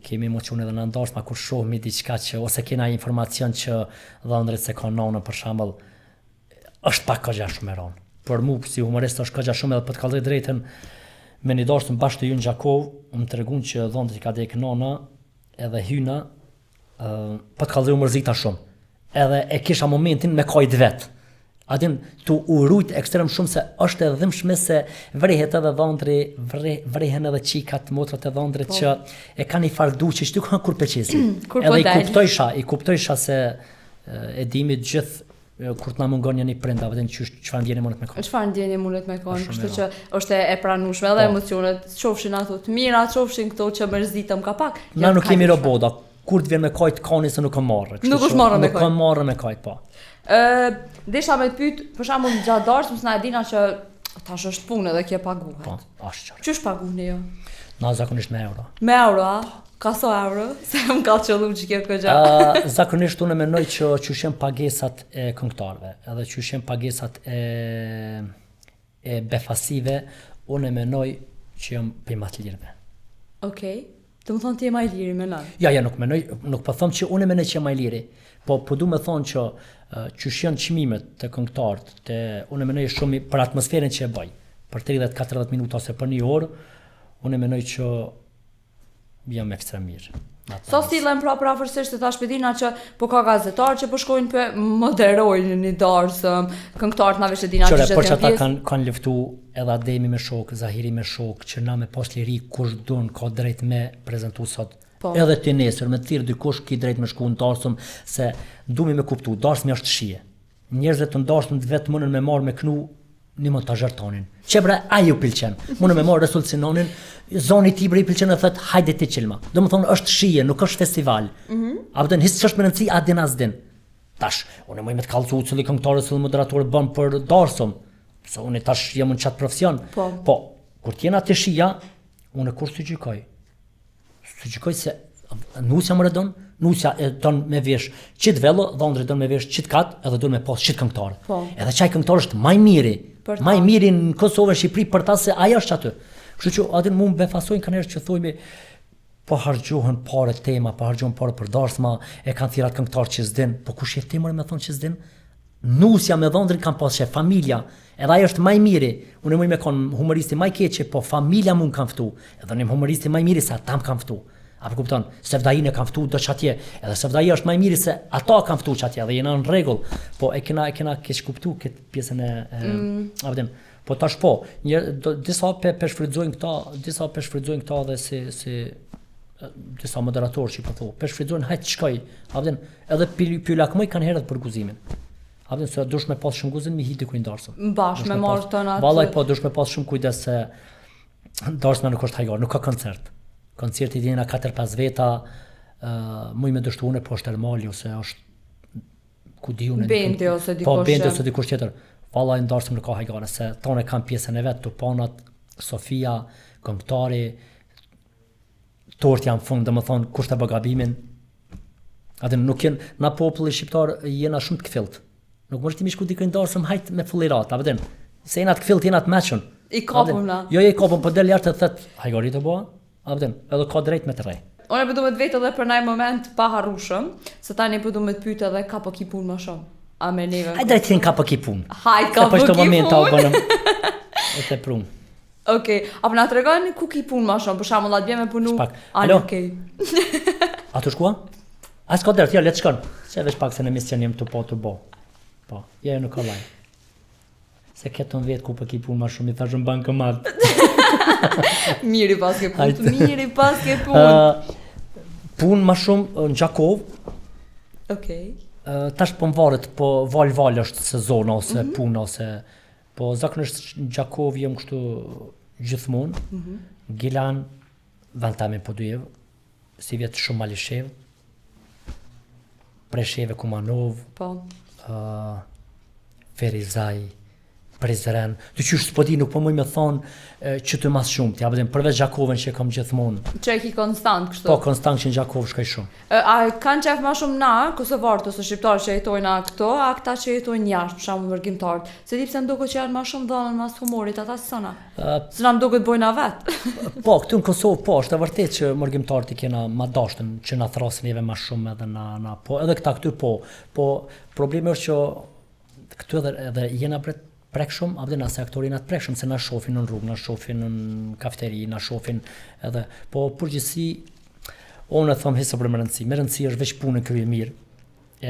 kemi emocione dhe në ndashma, kur shohmi diçka që, ose kena informacion që dhëndrit se ka nonën, për shembull, është pak kagja shumë e ronë. Për mu, si humorist, është kagja shumë edhe për të kallëzoj drejtën me një darsëm bashkë të ju në Gjakov, më të regun që dhëndrit ka dek nona edhe hyna, për të kallëzoj mërzita shumë. Edhe e kisha momentin me kajt vetë. Adin, tu urujt ekstrem shumë se është e dhimshme se vrehet edhe dhëndri, vrehen edhe qikat, motrat e dhëndrit që e ka një fardu që shtu kanë kur peqesi. Edhe i kuptojsha se e dimi gjithë kur të na mungon një prindë, vetëm çfarë ndjeni mundet me kon. Çfarë ndjeni mundet me kon, kështu që është e pranueshme edhe emocionet, qofshin ato të mira, qofshin këto që mërzitëm ka pak. Na nuk kemi robota, kur të vjen me kajt kani se nuk e marrë. Nuk është marrë me kajt. Nuk e marrë me kajt, po. Desha me të pyet, për shembull gjatë darsmës na e dina që tash është punë edhe kjo paguhet. Po, është qartë. Ç'është paguhni jo? Na zakonisht me euro. Me euro, a? Ka so euro? Se më ka qëllu që kjo këgja. Zakonisht unë menoj që qyshem pagesat e këngëtarëve, edhe qyshem pagesat e befasive, unë menoj që jam për më të lirëve. Okej. Të më thonë ti e ma i liri me në? Ja, nuk po them që unë e menoj që ma i liri, po du me thonë që qysh janë çmimet të këngëtarët, unë e menoj shumë për atmosferën që e bëj, për 30-40 minuta ose për 1 orë, unë e menoj që jam ekstra mirë. Sa stillen pra afërsisht të ta shpedina që po ka gazetar që po shkojnë për moderojnë një darsëm, këngëtarët na vesh e dina që për që ata kanë luftu edhe Ademi me shok, Zahiri me shok, që na me pas liri kush don ka drejt me prezentu sot. Po. Edhe ti nesër me thirr dikush ki drejt me shku në darsëm se duami me kuptu, darsmi është shije. Njerëzit të ndarshëm vetë mundën me marr me knu një më të zhërtonin. Që bre, a ju pilqen. Mune me marrë Resul Sinonin, zoni ti bre i pilqen e thët, hajde ti qilma. Do më thonë, është shije, nuk është festival. A pëtën, hisë që është më rëndësi, a din as din. Tash, unë e mëj me të kalcu cili këngëtare, cili moderatorë bën për darsëm. Se unë tash jam në qatë profesion. Po, kur t'jena të shija, unë kur së gjykoj. Së gjykoj se nusja më redon, nusja e don me vesh qit vello, dhondri don me vesh qit kat, edhe don me pas qit këngëtar. Edhe çaj këngëtar është më i miri. Më i miri në Kosovë, Shqipëri për ta se ajo është aty. Kështu që atë mund befasojnë kanë që thojmë po harxhohen parë tema, po harxhohen parë për darsma, e kanë thirrat këngëtar që s'din, po kush e temor me thonë që s'din? Nusja me dhondrin kanë pasë familja, edhe ajo është më i miri. Unë më kon humoristi më i keq, po familja mund kanë ftu. Edhe unë humoristi më i miri se ata më kanë ftu. Apo kupton, Sevdain e kanë ftu do çatje, edhe Sevdaia është më i miri se ata kanë ftu çatje dhe jena në rregull. Po e kena keq kuptu këtë pjesën e avdem. Po tash po, disa peshfrytëzojnë këta dhe si disa moderatorë që po thonë, peshfrytëzojnë hajt shkoj, avdem, edhe pyllakmoj kanë herët për guzimin. Avdem se dush me pas shumë guzin mi hiti kujnë darsëm. Bash me marrë të natë. Vallaj po dush me pas shumë kujdes se darsma nuk është hajgar, nuk ka koncert. Koncerti jena 4-5 veta, muj me dështu une po është Ermali ose është ku di une. Bendi ose dikush. Po Bendi ose dikush tjetër. Vallaj ndarësëm nuk ka hajgare, se tonë e kam pjesën e vetë, Tupanat, Sofia, këngëtari, tort janë fund, dhe më thonë, kush të bëgabimin. Adem, nuk jenë, na populli shqiptar jena shumë të këfilt. Nuk më shtimi shku dikë ndarësëm hajt me fullirat, abedin. Se jena të këfilt, jena të meqën. I kapëm na. Jo, i kapëm, po del jartë të thët, hajgarit e boa. Abdem, edhe ka drejt me të rej. Unë e përdu me të vetë edhe për naj moment pa harrushëm, se tani përdu me të pyte edhe ka po ki pun më shumë. A me neve... Hajde drejt t'hin ka po ki pun. Hajde ka po ki pun. Se për shto moment ta u bënëm e të prum. Okej, apo na të regojnë ku ki pun më shumë, për shamu la të bje me punu... Shpak, alo? A të shkua? A s'ka dërët, ja, letë shkon. Se edhe shpak se në mision jem të po të bo. Po, ja nuk ka laj. Se ketën vetë ku po ki pun më shumë, i thashëm bankë madhë. Miri pas ke pun. Pun ma shumë në Gjakov. Okej. Tash po më varet, po val është sezona ose puna ose po zakonisht në Gjakov jem kështu gjithmonë. Gilan Vantami po dujev, si vjetë shumë Malishev, Presheve Kumanov, Ferizaj, Prizren, të qysh s'po di nuk po mëj me thonë që të mas shumë, t'ja bëdim përveç Gjakovën që kam gjithmonë. Që e ki konstant kështu? Po, konstant që në Gjakovë shkaj shumë. A kanë qef ma shumë na, kosovartë ose shqiptarë që jetojnë këto, a këta që jetojnë jashtë, për shamë mërgjimtartë? Se di pse ndoko që janë ma shumë dhënën mas humorit, ata si sana? Se na ndoko të bojna vetë? Po, këtu në Kosovë, po, është e vërtet që mërgjimtartë i kena ma dashtën, që na thrasin neve ma shumë edhe na po, edhe këta këtu po. Po, problemi është që këtu edhe jena prek shumë, abdin asë aktorin atë prek shumë, se na shofin në rrugë, na shofin në kafteri, na shofin edhe, po përgjithsi, unë e thëmë hisë për më rëndësi është veç punën kërë i mirë,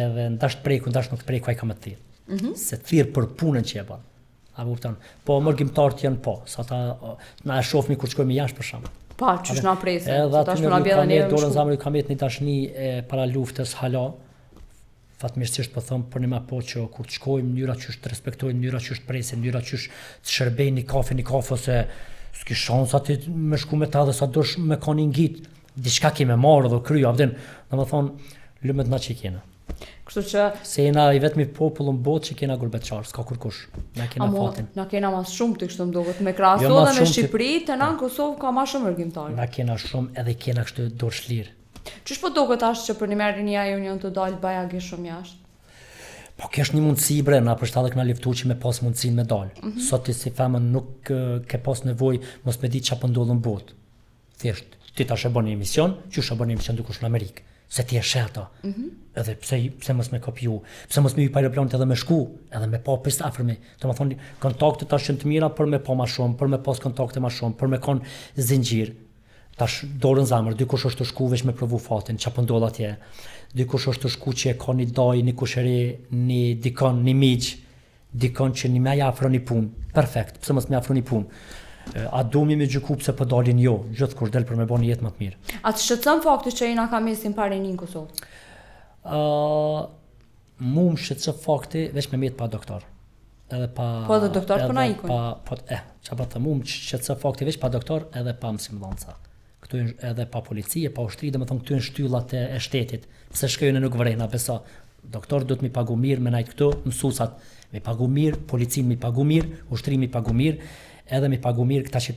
edhe ndash të preku, ndash nuk të preku, a i ka më të thirë, se thirë për punën që e banë, a kupton, po mërgjimtarët janë po, sa ta, na e shofmi kur qëkojmë jashtë për shumë. Pa, qësh na presin, edhe aty në dorën zamër kam jetë një tashni para luftës hala, fatmirësisht po them për një ma po që kur të shkojmë njëra qysh të respektojnë, njëra qysh të presin, njëra qysh të shërbejnë një kafe ose s'ki shansa ti me shku me ta dhe sa dosh me ka një ngit, diçka keme marrë dhe kryo, avdin, dhe më thonë, lëmet na që i kena. Kështu që... Se jena i vetëmi popull në botë që kena gurbeqarë, s'ka kurkush, na kena fatin. Na kena mas shumë të kështu mdohet, me krasu dhe me Shqipëri, të na në Kosovë ka ma shumë mërgjimtarë. Na kena shumë edhe kena kështu dorë shlirë. Qysh po doket ashtë që për një merë një union të dalë bajagi shumë jashtë? Po kesh një mundësi bre, na për shtatë këna liftu që me pas mundësin me dalë. Sot ti si femën nuk ke pas nevoj mos me di qa pëndodhë në botë. Thjesht, Ti tash e bën një emision, qysh e bën një emision dikush në Amerikë, se ti e sheh ato. Edhe pse mos me kopju, pse mos me hyj pa aeroplanit edhe me shku, edhe me pa pjesë afërmi. Domethënë kontaktet tash janë të mira për me pa më shumë, për me pas kontakte më shumë, për me kon zinxhir. Tash dorën zamër, dikush është të shku veç me provu fatin, çfarë po ndodh atje. Dikush është të shku që e ka një daj, një kushëri, një dikon, një miq, dikon që një më afron një punë. Perfekt, pse mos më afron një punë? A dumi me gjyku pse po dalin jo, gjithkush del për me bën një jetë më të mirë. A të shqetëson fakti që jena ka mesin parinin në Kosovë? Mu më shqetëson fakti veç me met pa doktor. Edhe pa Po edhe doktor po na ikun. Çfarë po të mu më shqetëson fakti veç pa doktor edhe pa mësimdhënësa. Këtu edhe pa policie, pa ushtri, domethënë këtu janë shtyllat e shtetit. Pse shkojnë nuk vrejnë, beso. Doktor duhet mi pagu mirë, me najt këtu, mësuesat mi pagu mirë, policinë mi pagu mirë, ushtri mi pagu mirë, edhe mi pagu mirë këta që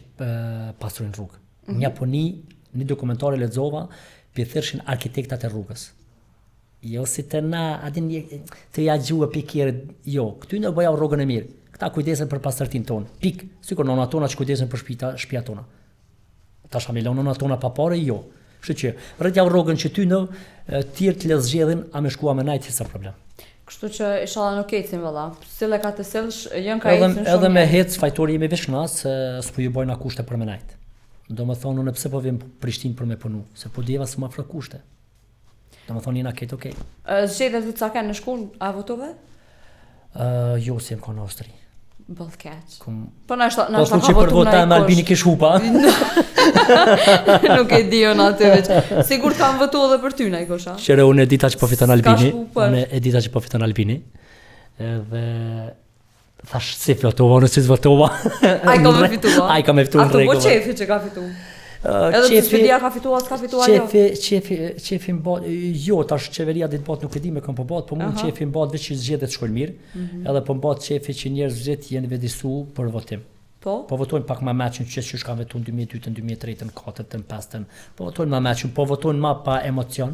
pastrojnë rrugë. Një Japoni, një dokumentare lexova, thërshin arkitektat e rrugës. Jo si të na, adin të ja gjua pikjerë, jo, këty në bëja rrugën e mirë. Këta kujdesen për pastërtin tonë, pik, sikur nona tona që kujdesen për shtëpia tona. Tash a milon nona tona pa pare, jo. Kështu që rrëtja rrugën që ty në tjerë të lezgjedhin, a me shkua me najtë sa problem. Kështu që inshallah nuk ecin valla. Sille ka të sillsh, janë ka ecin shumë. Edhe me hec fajtori jemi veç na se s'po ju bojna kushte për me najt. Domethënë unë pse po vim Prishtinë për me punu, se po djeva s'ma afro kushte. Domethënë jena këtë okay. Zgjedhjet të cakën në shkollë, a votove? Jo, si jam në Austri. Ballkeq. Po na është ka për vota me Albini kish hupa. Nuk e di unë atë veç. Sigur kam votuar edhe për ty na i kosha. Qëre unë e dita që po fiton Albini. Unë e dita që po fiton Albini. Edhe thash si votova, nëse votova. Ai ka me fituar. Ai ka me fituar rregull. Ato po çefi që ka fituar. Edhe të shpedia ka fituar, s'ka fituar jo? Qefi mbot, jo, tash qeveria ditë bot nuk e di me kam po bot, po mund qefi mbot veç që zgjedhet shkollë mirë, edhe po mbot qefi që njerëz zgjedh jenë vedisu për votim. Po votojnë pak më meqin që kanë votuar 2002, 2003, 2004, 2005, po votojnë më meqin, po votojnë më pa emocion.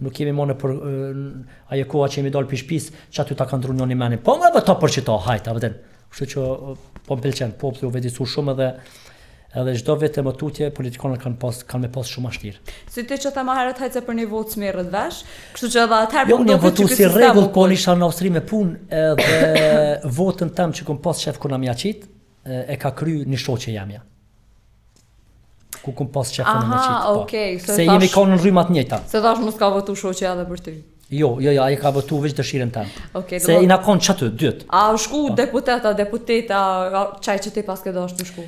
Nuk kemi mëne për ajo koha që jemi dalë për shtëpisë, që aty ta kanë ndrur njëri menin. Po më vëto për çito, hajt, a vjen. Kështu që po m'pëlqen, populli u vedisu shumë edhe çdo vetë më tutje politikanët kanë me pas shumë vështirë. Si ti që tha më herët hajse për një votë smerrët vesh, kështu që edhe atëherë po do të votu si rregull po isha në Austri me punë edhe votën tëm që kum pas shef kur na mjaqit e ka kryer një shoqe jamja. Ku kum pas shefën në mjaqit. Aha, okay, se jemi kanë në rrymë të njëjta. Se thash mos ka votu shoqja edhe për ty. Jo, ai ka votu veç dëshirën tëm. Okay, se i na kon çaty dyt. A u shku deputeta, çaj që ti pas ke dashur të shku.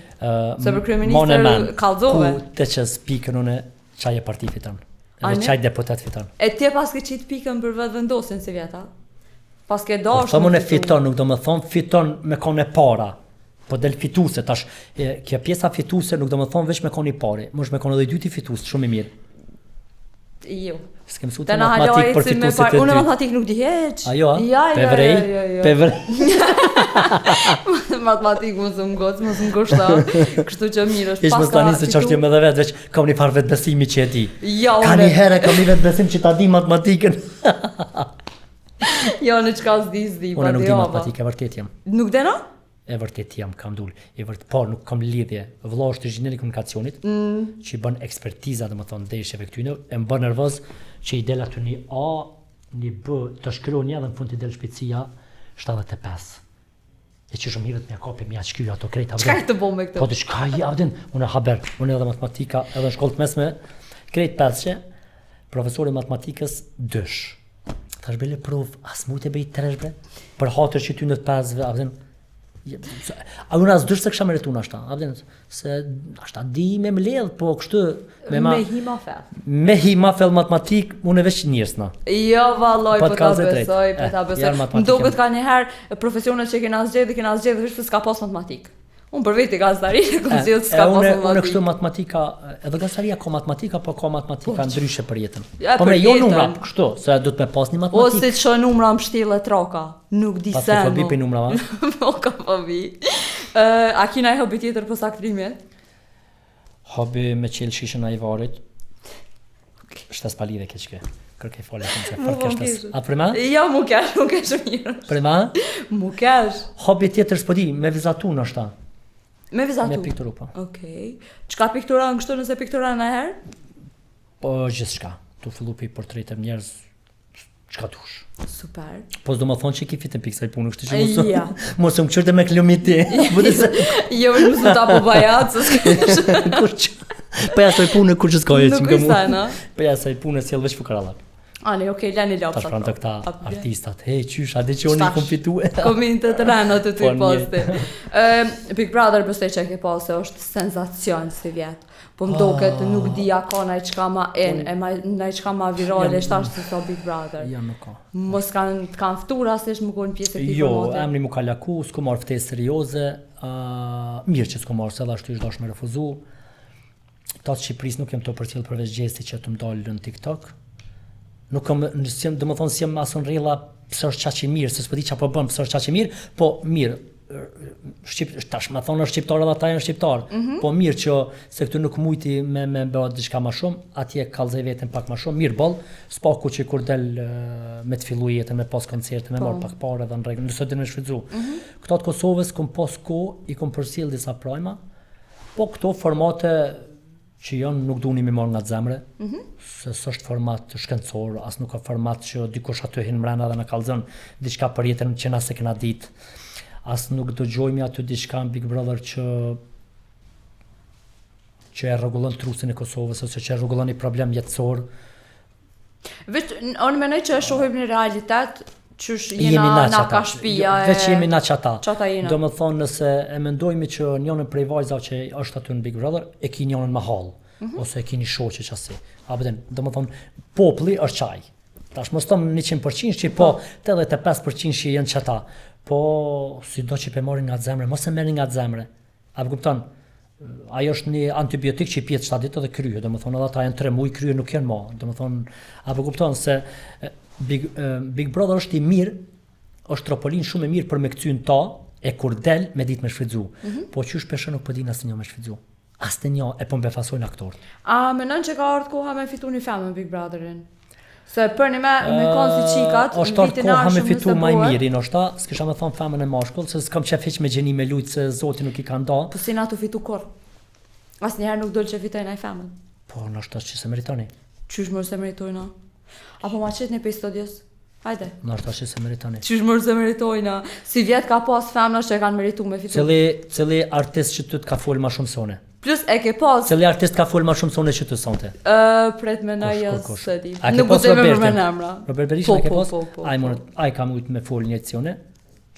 Se për kryeministër kallzove. Ku te që pikën unë çaj e parti fiton. Edhe çaj deputet fiton. E ti pas ke çit pikën për vetë vendosin si vjeta. Pas ke dashur. Po më fiton, nuk do të thon fiton me kon e para. Po del fituese tash. Kjo pjesa fituese nuk do të thon veç me kon i parë, mos me kon edhe dyti fitues, shumë i mirë. Jo. S'kem mësuar matematik për fituesit. Unë matematik nuk di hiç. Ajo, Pevrej. Matematik mos më goshta. Kështu që mirë është pas. Ishte tani se ç'është më edhe vetë, veç kam një farë vetë besimi që e di. Jo. Ka një herë kam një vetë besim që ta di matematikën. Jo, në çka s'di. Unë nuk di matematikë, vërtet jam. Nuk deno? E vërtet jam kam dul. Po nuk kam lidhje. Vëlla është inxhinier i komunikacionit, që i bën ekspertiza, domethënë deshjeve këtyne, e më bën nervoz që i del aty një A, një B, të shkruan një dhe në fund i del shpejtësia 75. E që shumë hirët me kapi mja qky ato krejt. Çka të bëj me këtë? Po diçka javdin, unë haber, unë edhe matematika, edhe në shkollë të mesme, krejt 5, profesori matematikës 2. Tash bele prov, as mund të bëj 3 bre, për hatër që ty në 5, avdin. A unë as dysh se kisha merituar ashta, a vjen se ashta di me mbledh, po kështu me hima fel. Me hima fel matematik, unë veç njerëzna. Jo vallai, po ta besoj. Më duket ka një herë profesionet që kena zgjedhë veç s'ka pas matematik. Unë për vetë gazetari, kam zgjedhur s'ka pas matematik. Unë kështu matematika, edhe gazetaria ka matematika, po ka matematika ndryshe për jetën. Po me jo numra kështu, se duhet me pas një matematik. Ose ço numra mbështjellë troka, nuk di se. Pas fobi për numrave. Po ka fobi. A kina hobi tjetër pas aktrimit? Hobi me qel shishën ai varit. Shtas palidhe keçke. Kërkej fole se për kështas. A prima? Jo, nuk është mirë. Prima? Nuk është. Hobi tjetër s'po di, me vizatu ndoshta. Me vizatu? Me pikturu, po. Okej. Çka piktura në kështu nëse piktura në herë? Po gjithçka. Tu fillu pi portrete njerëz çka dush. Super. Po s'do më thonë që ki fitën pikë sa i punë, kështu që Ja. mos më qërte me kilomiti. Jo, më mësë ta po bajat, Po ja sa i punë kur që s'ka e që nuk nga mu. isana. Po ja sa i punë s'jell veç fukarallak. Ani, okej, lani lopsa. Tash pranë të këta artistat, hey qysh, a di që unë i kom fitue. Komente të rëna të ty Po, posti. Big Brother besoj që e ke pas se është senzacion si vjet. Po më duket nuk dija ka naj qka ma naj qka ma virale, shtash se so Big Brother. Ja, nuk ka. Mos kanë ftur asnjësh më konë pjesë e këtij Jo, formati. emri mu ka laku, s'ko marrë ftesë serioze, mirë që s'ko marrë, se edhe ashtu ishtë dash me refuzu. Ta të Shqipëris nuk jem të përcjell përveç gjesti që të më dalë në TikTok. Nuk kam, dhe më thonë si jem asun rrilla pësë është qaqi mirë, se s'po di që po bëm pësë është qaqi mirë, po mirë, tash më thonë është shqiptar edhe ata janë shqiptar, po mirë që se këtu nuk mujti me bëhet diçka më shumë, atje kallzoj veten pak më shumë, mirë boll, s'paku që kur del me të fillu jetën, me pas koncerte, me marr pak parë edhe në rregull, nëse do të më shfrytzu. Këto të Kosovës kom pas kohë, i kom përcjell disa prajma, po këto formate që janë nuk duni me marrë nga zemre, se s'është format shkencor, as nuk ka format që dikush aty hin mrena dhe na kallzon diçka për jetën që na se kena ditë. As nuk dëgjojmë aty diçka në Big Brother që e rregullon trusin e Kosovës ose që e rregullon një problem jetësor. Veç, unë menoj që e shohim në realitet, qysh jena na ka shtëpia e... Veç jemi na qata. Qata jena. Do më thonë nëse e mendojmë që njënën prej vajzave që është aty në Big Brother, e ki njënën më hall, ose e ki një shoqe qasi. A bëden, do më thonë, populli është qaj. Tash mos tom 100% që po 85% që janë qata. Po si do që pe marrin nga zemre, mos e merrin nga zemre. A kupton? Ajo është një antibiotik që i pjetë 7 ditë dhe krye, do më thonë edhe ata janë 3 muaj, krye nuk janë ma, do më thonë, apo kupton se Big Brother është i mirë, është trampolin shumë e mirë për me kthyn ta, e kur del me ditë me shfrytzu, po qysh pesha nuk po din asnjë me shfrytzu. Asnjë e po mbefasojnë aktorët. A menon që ka ardhur koha me fitu një femë në Big Brotherin? Se për një me konë si qikat, është ardhur koha me fitu më mirë, ndoshta, s'kisha më thon femën e mashkull, se s'kam qef hiç me gjeni me lut se Zoti nuk i ka nda. Po si na tu fitu kur? Asnjëherë nuk dol që fitojnë ai femën. Po ndoshta që se meritoni. Qysh më se meritojna? Apo ma qet një pe studios? Hajde. Ndoshta që se meritoni. Qysh më se meritojna? Si vjet ka pas femna që e kanë merituar me fitu. Cili artist që ty të ka fol më shumë sone? Plus e ke pas. Cili artist ka fol më shumë sone që ty sonte? Pret me na se di. Nuk do të më emra. Robert Berisha e ke pas? Po. Ai ka mujt me fol një ecione.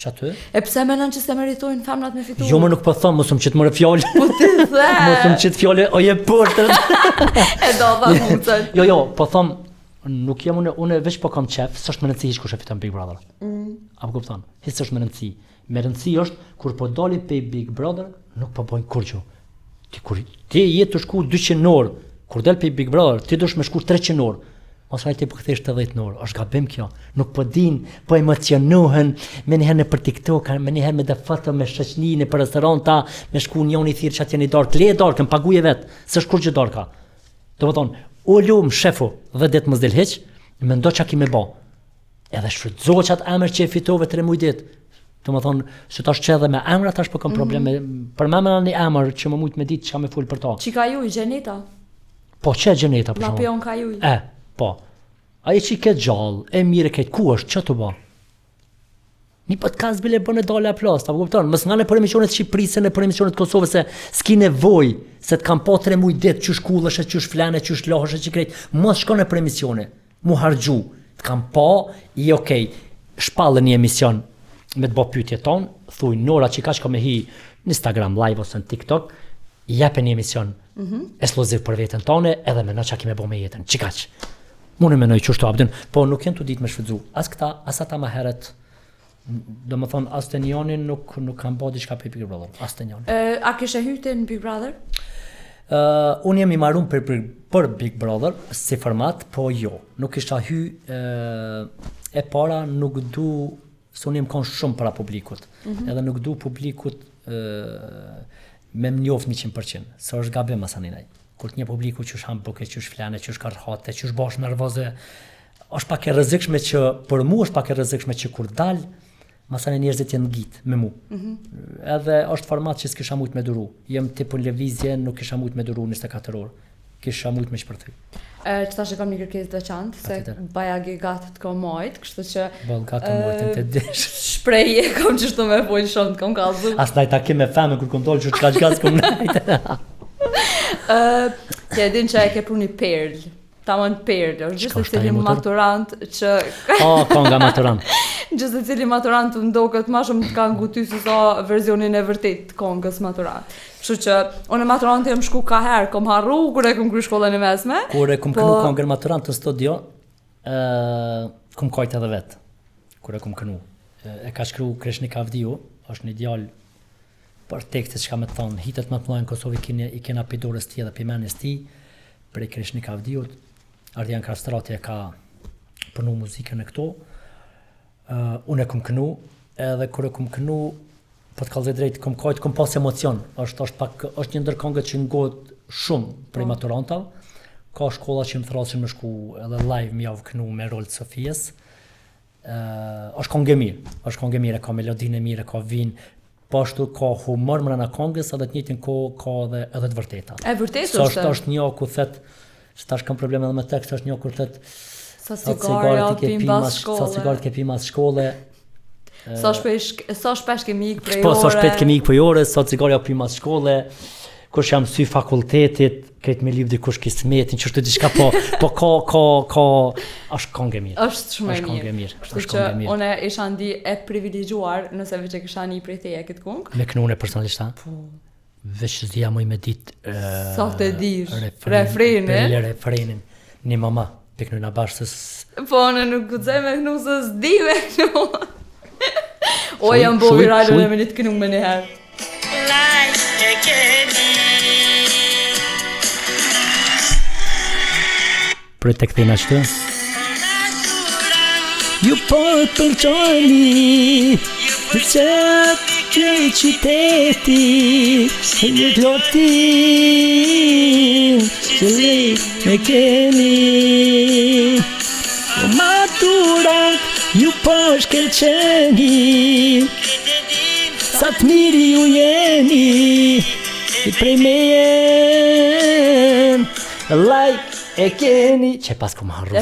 Çatë? E pse mendon që se meritojnë femnat me fitu? Jo, më nuk po them, mos më qit morë fjalë. Po ti the. Mos më qit fjalë, o je portër. E do ta mucën. Jo, po them, nuk jam unë veç po kam qef, s'është më rëndësi hiç kush e fiton Big Brother. Apo kupton? Hiç s'është më rëndësi. Më rëndësi është kur po dali pe Big Brother, nuk po bën kurrë. Ti je të shku 200 orë, kur del pe Big Brother, ti do të shku 300 orë. Mos hajte po kthesh 80 orë, është gabim kjo. Nuk po din, po emocionohen, me një herë në për TikTok, me një herë me dhe foto me shoqërinë për restoranta, me shku njëri thirr çati në dark, le darkën, paguaj vet, s'është kurrë darka. Domethënë, o lum shefu, 10 ditë mos del hiç, mendo çka ki më bë. Edhe shfrytëzo çat emër që e fitove 3 muaj ditë. Domethënë, se tash çe edhe me emra tash po kam probleme. Për më një emër që më mujt me ditë çka më fol për to. Çika ju Gjeneta? Po çe Gjeneta për shkak. Lapion ka ju. Po. Ai që ke gjallë, e mirë ke ku është, ç'a të bë? Një podcast bile bën e dalë aplast, apo kupton? Mos nga në për emisionet Shqipërisë, në për emisionet Kosovës se s'ki nevojë se të kam pa 3 muaj ditë çu shkullësh, çu flanë, çu lahesh, çu krejt. Mos shkon në për emisione. Mu harxhu. Të kam pa, i okay. Shpallën një emision me të bë pyetje ton, thuj Nora që ka me hi në Instagram live ose në TikTok, japën një emision ekskluziv për veten tonë, edhe më na çka kemë bë me jetën. Çikaç. Unë mendoj që ashtu abden, po nuk janë të ditë me shfrytzu. As këta, as ata më herët, do më thonë, as të njonin nuk kanë bë diçka për Big Brother, as të njonin. A kishe hyrë në Big Brother? Unë jam i marrun për Big Brother si format, po jo. Nuk isha e para nuk du, se unë jem kanë shumë para publikut. Edhe nuk du publikut me më njoft 100%, se është gabim asaninaj. Kur të një publiku që është hambuke, që është flane, që është karhate, që është bashkë nervoze, është pak e rrezikshme që, për mu është pak e rrezikshme që kur dal, masane njerëzit janë ngit me mu. Edhe është format që s'kisha mujt me duru. Jem tipu në lëvizje, nuk kisha mujt me duru 24 orë. Kisha mujt me shpërthy. Që tash e kam një kërkesë të veçantë, se bajagi gatë të kom mojt, kështu që... Gatë të mojt, të dish. Shpreje, kam qështu me folë shumë, të kom kalzu. As naj takim me femën, kur kom dollë që qka qgas kom najtë. Kje din që e ke pru një perl. Tamam perl, është gjithë të cili maturant që... Ka nga maturant. Gjithë të cili maturant të ndokët ma shumë të kanë guty si sa verzionin e vërtet të kongës maturant. Kështu që, unë maturant jam shku ka herë, kom harru, kur e kom kry shkollën e mesme. Kur e kom kënu kongër maturant të studio, kom kajt edhe vetë. Kur e kom kënu. E ka shkru Kreshnik Avdiu, është një djallë për tekstit që ka me të thonë, hitet më të mëdha në Kosovë i kena pidores ti edhe pimenis ti, prej Kreshnik Avdiut. Ardian Kastrati e ka përnu muzikën e këto. Unë e kom kënu, edhe kur e kom kënu, po të kallëzoj drejt, kom kajt, kom pas emocion. Është një ndër këngët që ngohet shumë prej maturantav. Ka shkolla që më thrashin me shku edhe live më javë kënu me rol të Sofijës. Është këngë e mirë, ka melodinë e mirë, ka vin, po ashtu ka humor mbrana këngës, edhe të njëjtin ka edhe të vërteta. E vërtet është një ku thet, që tash kam probleme edhe me tekst, është një kur thet sa cigaret ke pi mas shkolle. Sa shpesh kemi ikë prej ore. Po, sa shpejt kemi ikë prej ore, sa cigaret pi mas shkolle. Kush jam sy fakultetit, këtë me liv dikush kismetin, që është diçka po ka është këngë mirë. Është shumë e mirë. Kështu që unë isha ndi e privilegjuar nëse veç e kisha një prej teje këtë këngë. Me kënune personalisht, po. Veç zdia moj me ditë sa të dish refrenin. Një mama, pe kënu në bashkës. Po, në nuk gudzej me kënu se s'di me kënu. O, jam bo viralën e me një të kënu me njëherë. Për të këthina qëtë Ju po të përqoni Për qëtë këj qyteti Një gloti Që lejt me keni O maturant Ju po shkelqeni Sa të miri ju jeni I prej me jen Like e keni që pas kom harru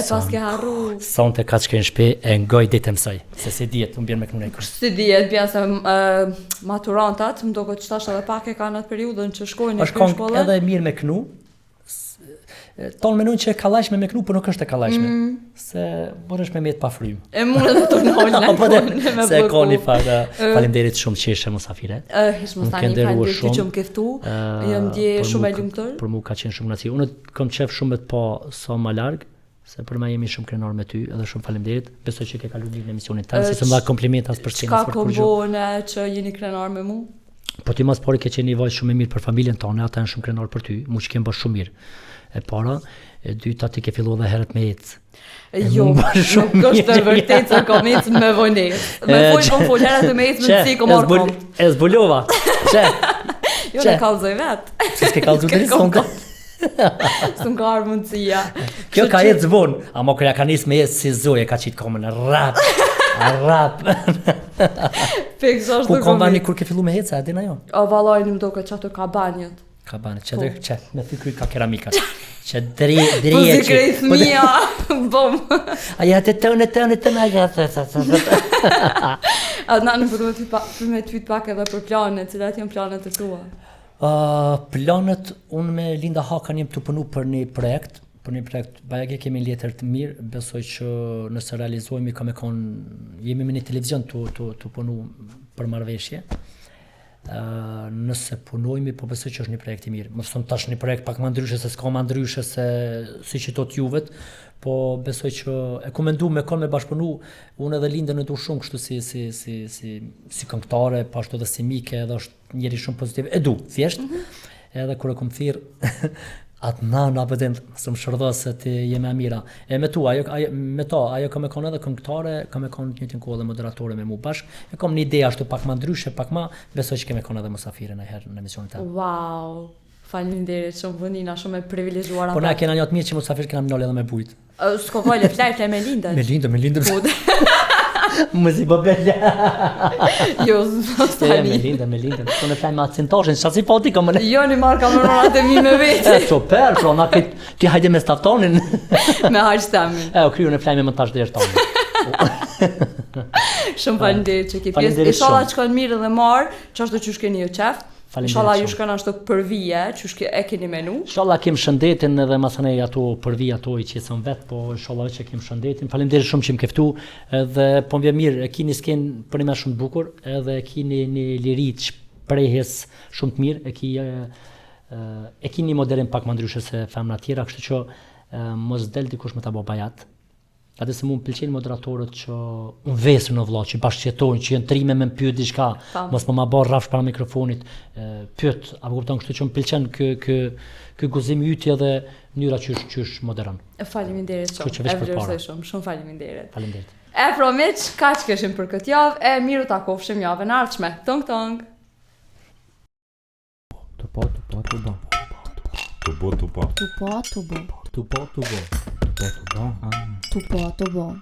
son të ka që kënë shpe e ngoj ditë mësoj se si djetë më bjerë me kënë e kërë si djetë bjerë se maturantat më do këtë qëtash edhe pak e ka në atë periudën që shkojnë e kënë shkolle është edhe mirë me kënu tonë menun që e kalajshme me kënu për nuk është e kalajshme se bërësh me mjetë pa frymë e mune dhe të nëllë se e ka një farë falimderit shumë që ishe musafire ishë mustani falimderit që më keftu jëm dje shumë e ljumëtër për mu ka qenë shumë nëci unë kom qef shumë të pa sa ma largë se për ma jemi shumë krenar me ty edhe shumë falimderit besoj që ke kalu një në emisionin tanë si se më dha kompliment as për skenës qka kombone që jeni krenar me mu? Po ti mas pari ke qenë një vajzë shumë e mirë për familjen tonë ata janë shumë krenar për ty mu që kemë bërë shumë mirë e para, e dyta ti ke fillu dhe herët me ecë. Jo, nuk është e vërtet se kom ecë me vonesë. Me kom full herët e me ecë me si kom orë kom. E zbulova, që? Jo, ne kalzoj vetë. Se s'ke kalzu të risë, son ka? S'un ka arë mundësia. Kjo ka ecë zvonë, ama kërja ka njësë me ecë si zoje, ka qitë komën rap. Ku kom vani kur ke fillu me ecë, a dina jo? O, valoj, në më do këtë qatë ka banjët. Ka banë, që me thy kryt ka keramika që dreje që po si krejt mija bom aja të tënë aja na në për me tyt pak edhe për planet cilat janë planet e tua planet unë me Linda Hakan jem të punu për një projekt bajage kemi letër të mirë besoj që nëse realizojmë jemi me një televizion të punu për marrëveshje nëse punojmi, po besoj që është një projekt i mirë. Më thon tash një projekt pak më ndryshe se s'ka më ndryshe se siç i thot juvet, po besoj që e komendu me kon me bashkëpunu, unë edhe Lindën e du shumë kështu si këngëtare, po ashtu edhe si mike, edhe është njëri shumë pozitiv. E du, thjesht. Edhe kur e kom thirr atë nana pëtën së më shërdo se ti jeme mira. E me tu, ajo ka me konë edhe këngëtare, ka me konë një tinko edhe moderatore me mu bashk. E kom një ideja ashtu pak ma ndryshe, pak ma, besoj që keme konë edhe musafire në herë në emisionin të. Wow, faleminderit shumë vënina, shumë e privilegjuar ata. Po na kena një atë mirë që musafir kena minole edhe me bujt. S'ko kojle, flaj me Lindën. Me Lindën. Muzik bëbele. Jo, Me lindë. Po në flajmë atë cintashin, qa si pati ka më ne? Jo, një marrë kameronat e mi me veti. Super, pro, na ti hajde me staftonin. Me hajtë temin. O kryu në flajmë me tash dhe tonin. Shumë faleminderit që ki pjesë. Faleminderit Inshallah shumë. shkon mirë dhe marë, qashtu që shkeni ju qef. Faleminderit Inshallah ju shumë. shkon ashtu për vije, që e keni menu. Inshallah kem shëndetin edhe masanej ato për vi ato i qetson vet, po inshallah që kem shëndetin. Faleminderit shumë që më keftu, edhe po më vjen mirë, e keni sken për më shumë të bukur, edhe e keni një liri të shprehjes shumë të mirë, e keni një modelin pak më ndryshe se femra tjera, kështu që mos del dikush me ta bë bajat. Atë se mu më pëlqejnë moderatorët që unë vesër në vëllai, që bashkëjetojnë, që janë trime me më pyet diçka, mos më ma bërë rrafsh para mikrofonit, pyet, apo kupton, kështu që më pëlqen ky guzim i yti edhe mënyra qysh moderon. Faleminderit Kështu që shumë. veç E për para. vlerësoj shumë faleminderit. Faleminderit. E promiq, kaq keshim për këtë javë, e miru takofshim javën e ardhshme. Tong tong. Tupo. Tupo.